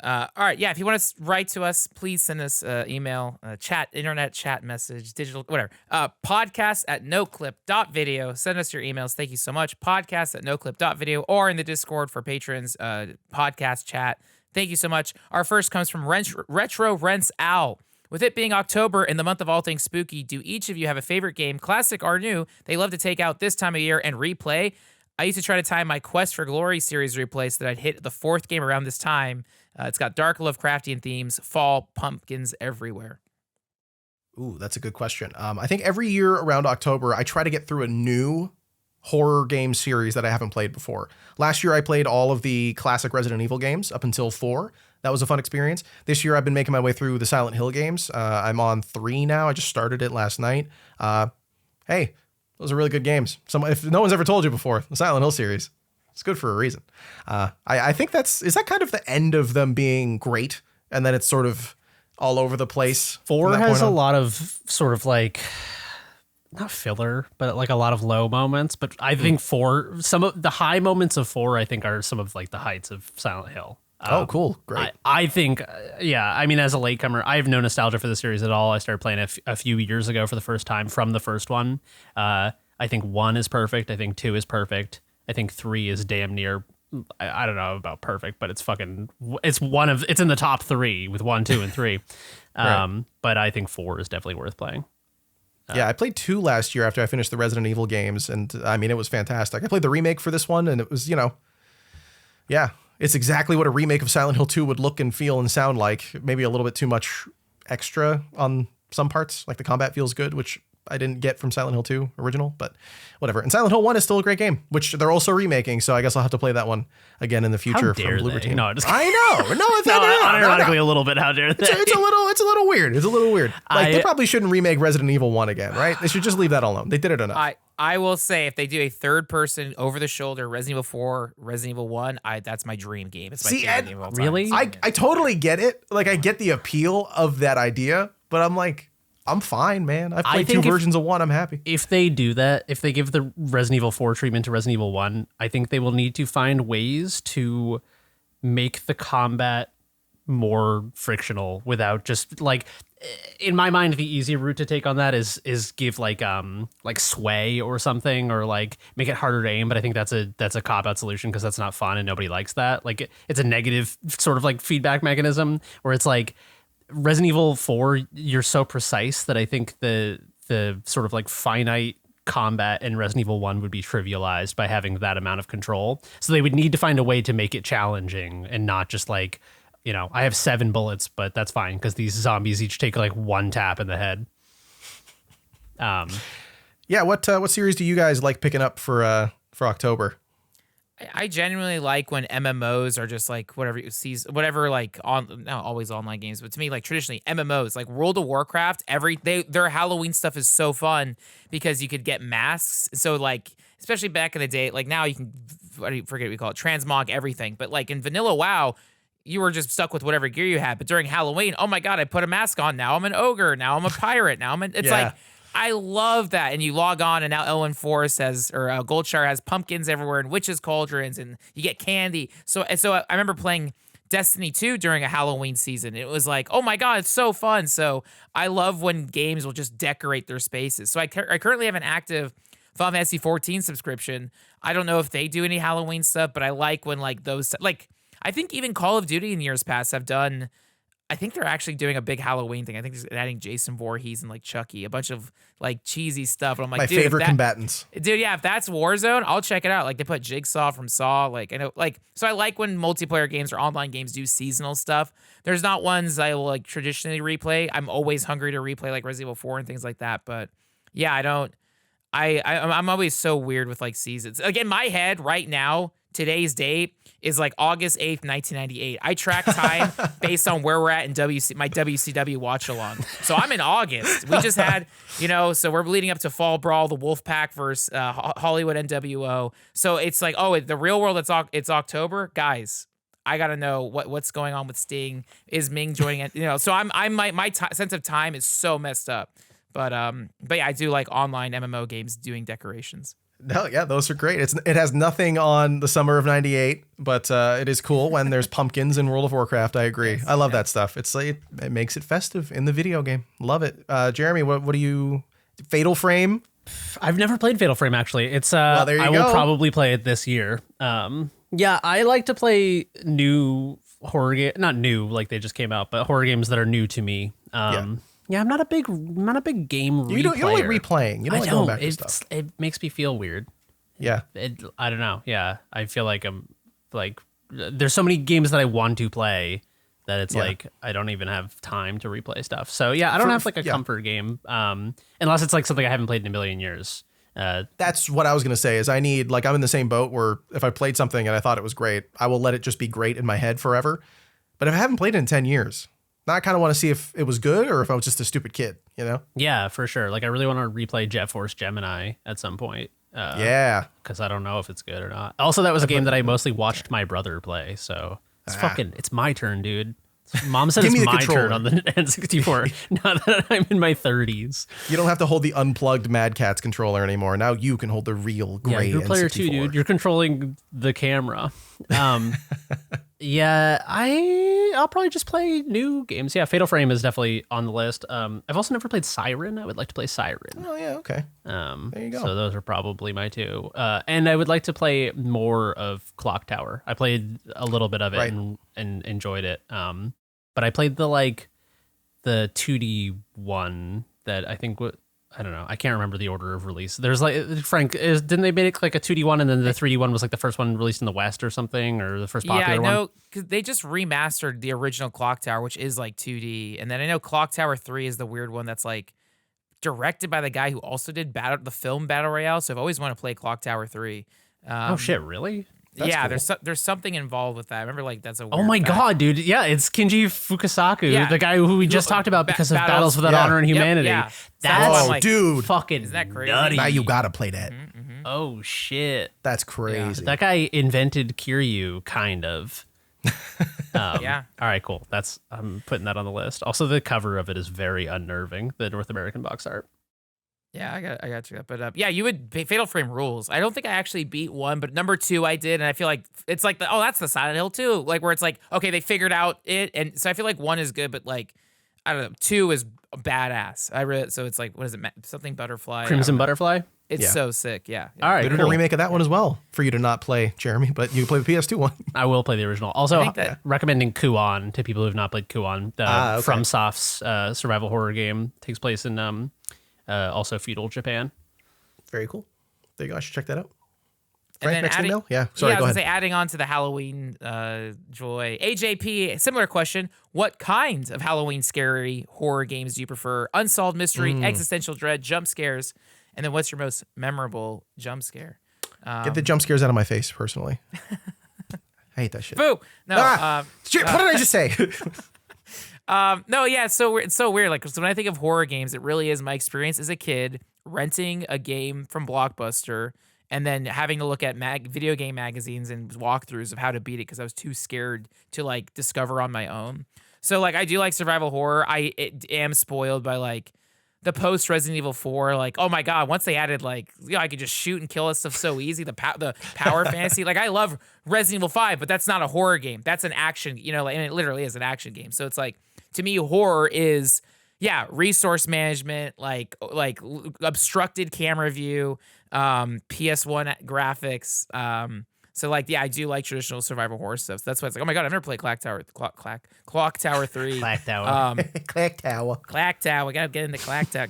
All right, yeah. If you want to write to us, please send us email, chat, internet chat message, digital, whatever. Podcast@noclip.video. Send us your emails. Thank you so much. Podcast@noclip.video or in the Discord for patrons. Podcast chat. Thank you so much. Our first comes from Retro Rents Owl. With it being October and the month of all things spooky, do each of you have a favorite game, classic or new, they love to take out this time of year and replay? I used to try to time my Quest for Glory series replay so that I'd hit the fourth game around this time. It's got dark Lovecraftian themes, fall, pumpkins everywhere. Ooh, that's a good question. I think every year around October, I try to get through a new horror game series that I haven't played before. Last year, I played all of the classic Resident Evil games up until 4. That was a fun experience. This year, I've been making my way through the Silent Hill games. I'm on 3 now. I just started it last night. Hey, those are really good games. If no one's ever told you before, the Silent Hill series, it's good for a reason. I think is that kind of the end of them being great, and then it's sort of all over the place. 4 has a lot of sort of like, not filler, but like a lot of low moments. But I think 4, some of the high moments of 4, I think are some of like the heights of Silent Hill. Oh, cool. Great. I think, I mean, as a latecomer, I have no nostalgia for the series at all. I started playing a few years ago for the first time from the first one. I think 1 is perfect. I think 2 is perfect. I think 3 is damn near, I don't know about perfect, but it's in the top 3 with 1, 2, and 3. Right. But I think 4 is definitely worth playing. Yeah, I played 2 last year after I finished the Resident Evil games, and I mean, it was fantastic. I played the remake for this one, and it was, yeah, it's exactly what a remake of Silent Hill 2 would look and feel and sound like. Maybe a little bit too much extra on some parts, like the combat feels good, which I didn't get from Silent Hill 2 original, but whatever. And Silent Hill 1 is still a great game, which they're also remaking, so I guess I'll have to play that one again in the future. How dare from Bloober they? Team. No, just I know. No, it's unironically a little bit. How dare they? It's a little weird. It's a little weird. Like, they probably shouldn't remake Resident Evil 1 again, right? They should just leave that alone. They did it enough. I will say, if they do a third-person, over-the-shoulder Resident Evil 4, Resident Evil 1, that's my dream game. It's my favorite game of all time. Really? I totally get it. Like, I get the appeal of that idea, but I'm like, I'm fine, man. I've played 2 versions of 1. I'm happy. If they do that, if they give the Resident Evil 4 treatment to Resident Evil 1, I think they will need to find ways to make the combat more frictional without just like, in my mind, the easy route to take on that is give like sway or something, or like make it harder to aim. But I think that's a cop-out solution because that's not fun and nobody likes that. Like, it's a negative sort of like feedback mechanism where it's like, Resident Evil 4, you're so precise that I think the sort of like finite combat in Resident Evil 1 would be trivialized by having that amount of control. So they would need to find a way to make it challenging and not just like, I have 7 bullets, but that's fine because these zombies each take like 1 tap in the head. Yeah, what series do you guys like picking up for October? I genuinely like when MMOs are just like whatever like not always online games, but to me, like traditionally MMOs, like World of Warcraft, their Halloween stuff is so fun because you could get masks. So like, especially back in the day, like now you can, I forget what we call it, transmog everything. But like in vanilla WoW, you were just stuck with whatever gear you had. But during Halloween, oh my God, I put a mask on. Now I'm an ogre. Now I'm a pirate. It's like, I love that. And you log on, and now Elwyn Forest Goldshire has pumpkins everywhere and witches' cauldrons, and you get candy. So I remember playing Destiny 2 during a Halloween season. It was like, oh my God, it's so fun. So I love when games will just decorate their spaces. So I currently have an active Final Fantasy 14 subscription. I don't know if they do any Halloween stuff, but I like when like those, like, I think even Call of Duty in years past have done, I think they're actually doing a big Halloween thing. I think they're adding Jason Voorhees and like Chucky, a bunch of like cheesy stuff. And I'm like, my favorite combatants. Dude, yeah, if that's Warzone, I'll check it out. Like, they put Jigsaw from Saw. Like, I know, like, so I like when multiplayer games or online games do seasonal stuff. There's not ones I will like traditionally replay. I'm always hungry to replay like Resident Evil 4 and things like that. But yeah, I'm always so weird with like seasons. Like, in my head right now, today's date is like August 8th, 1998. I track time based on where we're at in my WCW watch along. So I'm in August. We just had, so we're leading up to Fall Brawl, the Wolfpack versus Hollywood NWO. So it's like, oh, the real world, it's October. Guys, I got to know what's going on with Sting. Is Ming joining it? So my sense of time is so messed up. But yeah, I do like online MMO games doing decorations. No, yeah, those are great. It has nothing on the summer of '98, but it is cool when there's pumpkins in World of Warcraft. I agree. Yes, I love that stuff. It's like it makes it festive in the video game. Love it. Jeremy, what do you? Fatal Frame? I've never played Fatal Frame actually. It's Well, there you I go. will probably play it this year. Yeah, I like to play new horror game, not new like they just came out, but horror games that are new to me. Yeah, I'm not a big game You don't like replaying. You don't like going back to stuff. It makes me feel weird. Yeah. I don't know. Yeah, I feel like I'm like there's so many games that I want to play that it's like I don't even have time to replay stuff. So yeah, I don't have like a comfort game, unless it's like something I haven't played in a million years. That's what I was gonna say. Is I need I'm in the same boat where if I played something and I thought it was great, I will let it just be great in my head forever. But if I haven't played it in 10 years, now I kind of want to see if it was good or if I was just a stupid kid. You know? Yeah, for sure. Like I really want to replay Jet Force Gemini at some point. Because I don't know if it's good or not. Also, that was a game that I mostly watched my brother play. So it's my turn, dude. Mom said it's my turn on the N64. Now that I'm in my 30s. You don't have to hold the unplugged Mad Catz controller anymore. Now you can hold the real gray You're player N64. 2, dude. You're controlling the camera. Yeah, I'll probably just play new games. Yeah, Fatal Frame is definitely on the list. I've also never played Siren. I would like to play Siren. Oh yeah, okay. There you go. So those are probably my two. And I would like to play more of Clock Tower. I played a little bit of it and enjoyed it. But I played the 2D one that I think I don't know. I can't remember the order of release. There's Frank, didn't they make like a 2D one and then the 3D one was like the first one released in the West or something, or the first popular one? Yeah, I know, because they just remastered the original Clock Tower, which is like 2D. And then I know Clock Tower 3 is the weird one that's like directed by the guy who also did the film Battle Royale. So I've always wanted to play Clock Tower 3. Oh shit, really? That's cool. There's something involved with that. I remember that's a weird Oh my fact. God, dude. Yeah, it's Kinji Fukasaku, the guy who we just talked about because of Battles Without Honor and Humanity. Yeah. That's dude. fucking Isn't that crazy? nutty. Now you gotta play that. Oh shit. That's crazy. That guy invented Kiryu, kind of. Yeah. All right, cool. I'm putting that on the list. Also, the cover of it is very unnerving, the North American box art. Yeah, I got to check that. But you would Fatal Frame rules. I don't think I actually beat 1, but number 2 I did, and I feel like it's like that's the Silent Hill 2, like where it's like okay, they figured out it, and so I feel like 1 is good, but like I don't know, 2 is badass. So it's like what is it? Something Butterfly. Crimson Butterfly. It's so sick. Yeah. All right. They did a remake of that one as well for you to not play, Jeremy, but you can play the PS2 one. I will play the original. Also, recommending Kuon to people who have not played Kuon. FromSoft's survival horror game takes place in also feudal Japan. Very cool. There you go. I should check that out. And Frank, then next email? Yeah. Sorry, I go was ahead. gonna say, adding on to the Halloween joy. AJP, similar question. What kinds of Halloween scary horror games do you prefer? Unsolved mystery, existential dread, jump scares, and then what's your most memorable jump scare? Get the jump scares out of my face, personally. I hate that shit. Boo! No. Shit, what did I just say? No, yeah, it's so weird. Like, so when I think of horror games, it really is my experience as a kid renting a game from Blockbuster and then having to look at video game magazines and walkthroughs of how to beat it because I was too scared to like discover on my own. So like, I do like survival horror. I am spoiled by like the post Resident Evil 4. Like, oh my God, once they added like, I could just shoot and kill us stuff so easy. The power fantasy. Like, I love Resident Evil 5, but that's not a horror game. That's an action. And it literally is an action game. So it's like, to me, horror is, resource management, like obstructed camera view, PS1 graphics. So like, I do like traditional survival horror stuff. So that's why it's like, oh my God, I've never played Clock Tower 3. Clock Tower. Clack Tower. Clack Tower. We gotta get into Clack Tower.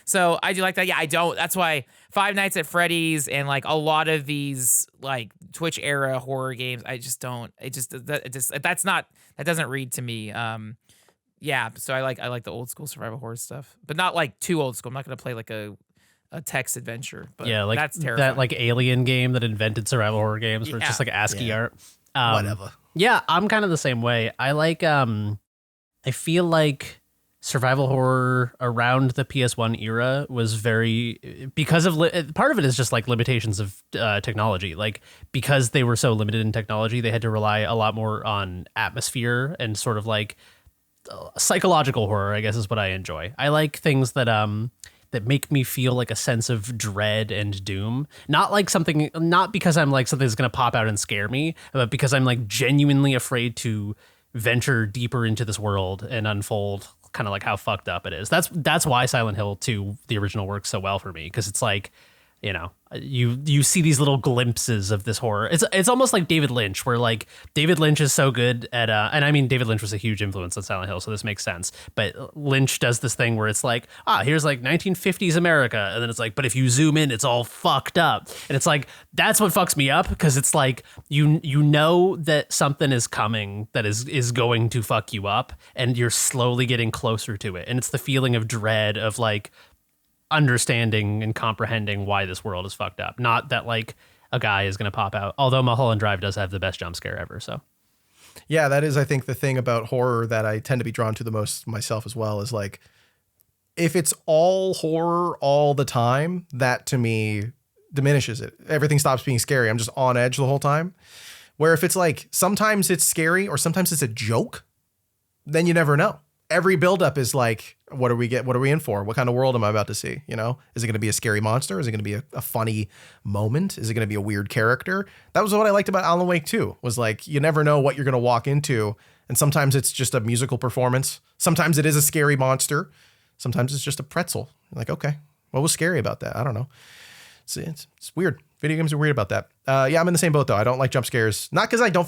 So I do like that. Yeah, I don't. That's why Five Nights at Freddy's and like a lot of these like Twitch era horror games, I just don't. That doesn't read to me. So I like the old school survival horror stuff, but not like too old school. I'm not gonna play like a text adventure, but like that's terrifying. That like alien game that invented survival horror games where it's just like ASCII art. Whatever. Yeah, I'm kind of the same way. I like I feel like survival horror around the PS1 era was very because of part of it is just like limitations of technology. Like because they were so limited in technology, they had to rely a lot more on atmosphere and sort of like psychological horror, I guess is what I enjoy. I like things that that make me feel like a sense of dread and doom. Not because I'm like something's going to pop out and scare me, but because I'm like genuinely afraid to venture deeper into this world and unfold kind of like how fucked up it is. That's why Silent Hill 2, the original, works so well for me, because it's like, you know, you see these little glimpses of this horror. It's almost like David Lynch, where like David Lynch is so good at and I mean David Lynch was a huge influence on Silent Hill, so this makes sense. But Lynch does this thing where it's like, here's like 1950s America, and then it's like, but if you zoom in, it's all fucked up, and it's like that's what fucks me up, because it's like you know that something is coming that is going to fuck you up, and you're slowly getting closer to it, and it's the feeling of dread of like understanding and comprehending why this world is fucked up. Not that like a guy is going to pop out, although Mulholland Drive does have the best jump scare ever. So yeah, that is, I think, the thing about horror that I tend to be drawn to the most myself as well, is like, if it's all horror all the time, that to me diminishes it. Everything stops being scary. I'm just on edge the whole time. Where if it's like, sometimes it's scary or sometimes it's a joke, then you never know. Every buildup is like, what are we in for? What kind of world am I about to see? You know, is it going to be a scary monster? Is it going to be a funny moment? Is it going to be a weird character? That was what I liked about Alan Wake 2, was like, you never know what you're going to walk into. And sometimes it's just a musical performance. Sometimes it is a scary monster. Sometimes it's just a pretzel. You're like, okay, what was scary about that? I don't know. It's weird. Video games are weird about that. Yeah, I'm in the same boat though. I don't like jump scares. Not because I don't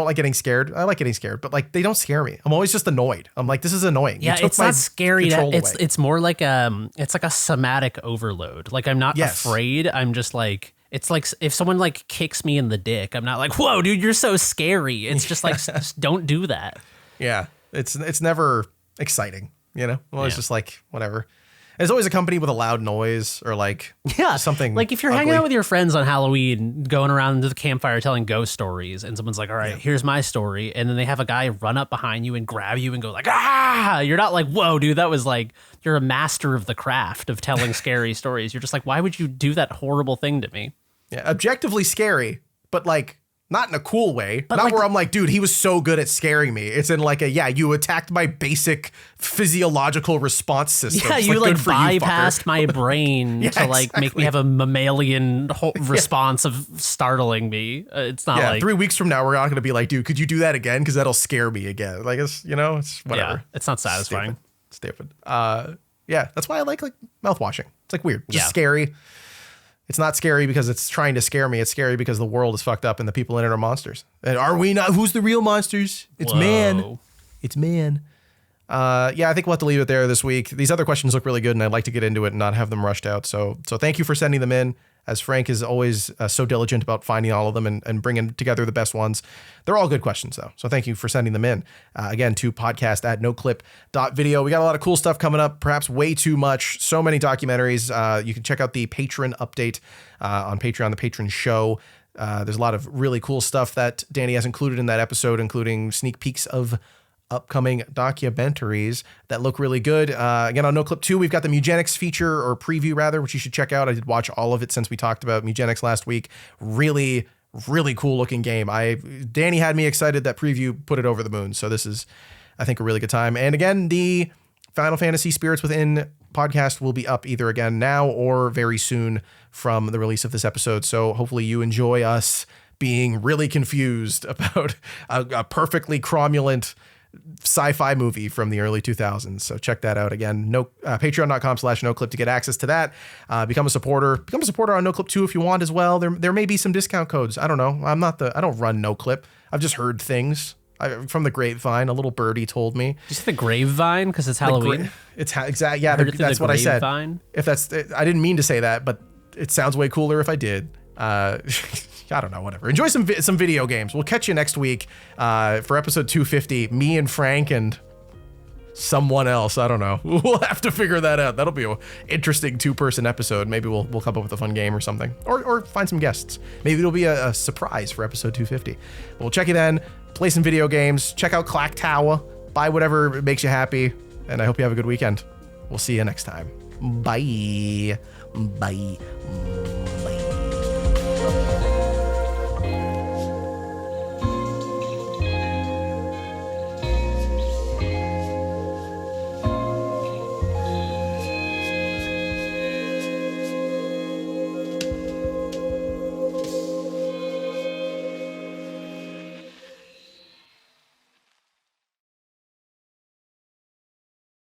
like getting scared. I like getting scared, but like they don't scare me. I'm always just annoyed. I'm like, this is annoying. Yeah, it's not scary. It's more like it's like a somatic overload. Like I'm not afraid. I'm just like, it's like if someone like kicks me in the dick, I'm not like, whoa, dude, you're so scary. It's just like, just don't do that. Yeah, it's never exciting. You know, well, it's just like whatever. It's always accompanied with a loud noise or like something. Like if you're hanging out with your friends on Halloween, going around to the campfire telling ghost stories, and someone's like, all right, here's my story. And then they have a guy run up behind you and grab you and go like, you're not like, whoa, dude, that was like, you're a master of the craft of telling scary stories. You're just like, why would you do that horrible thing to me? Yeah, objectively scary, but like, not in a cool way. But not like, where I'm like, dude, he was so good at scaring me. It's in like you attacked my basic physiological response system. Yeah, you like bypassed my brain to like make me have a mammalian response of startling me. It's not like 3 weeks from now, we're not going to be like, dude, could you do that again? Because that'll scare me again. Like, it's whatever. Yeah, it's not satisfying. Stupid. Yeah, that's why I like mouthwashing. It's like weird, just scary. It's not scary because it's trying to scare me. It's scary because the world is fucked up and the people in it are monsters. And are we not? Who's the real monsters? It's man. It's man. Yeah, I think we'll have to leave it there this week. These other questions look really good, and I'd like to get into it and not have them rushed out. So thank you for sending them in. As Frank is always so diligent about finding all of them and bringing together the best ones. They're all good questions, though. So thank you for sending them in. Again, to podcast@noclip.video. We got a lot of cool stuff coming up, perhaps way too much. So many documentaries. You can check out the patron update on Patreon, the patron show. There's a lot of really cool stuff that Danny has included in that episode, including sneak peeks of upcoming documentaries that look really good. Again, on Noclip 2, we've got the Mugenics feature, or preview rather, which you should check out. I did watch all of it since we talked about Mugenics last week. Really, really cool looking game. Danny had me excited. That preview put it over the moon. So this is, I think, a really good time. And again, the Final Fantasy Spirits Within podcast will be up either again now or very soon from the release of this episode. So hopefully you enjoy us being really confused about a perfectly cromulent sci-fi movie from the early 2000s. So check that out again. Patreon.com/noclip to get access to that. Become a supporter. Become a supporter on Noclip 2 if you want as well. There may be some discount codes. I don't know. I don't run Noclip. I've just heard things from the grapevine. A little birdie told me. Did you say the grapevine? Because it's Halloween. Exactly. Yeah, that's what I said. If I didn't mean to say that, but it sounds way cooler if I did. I don't know, whatever. Enjoy some video games. We'll catch you next week for episode 250. Me and Frank and someone else. I don't know. We'll have to figure that out. That'll be an interesting 2-person episode. Maybe we'll come up with a fun game or something, or find some guests. Maybe it'll be a surprise for episode 250. We'll check you then. Play some video games. Check out Clack Tower. Buy whatever makes you happy. And I hope you have a good weekend. We'll see you next time. Bye. Bye.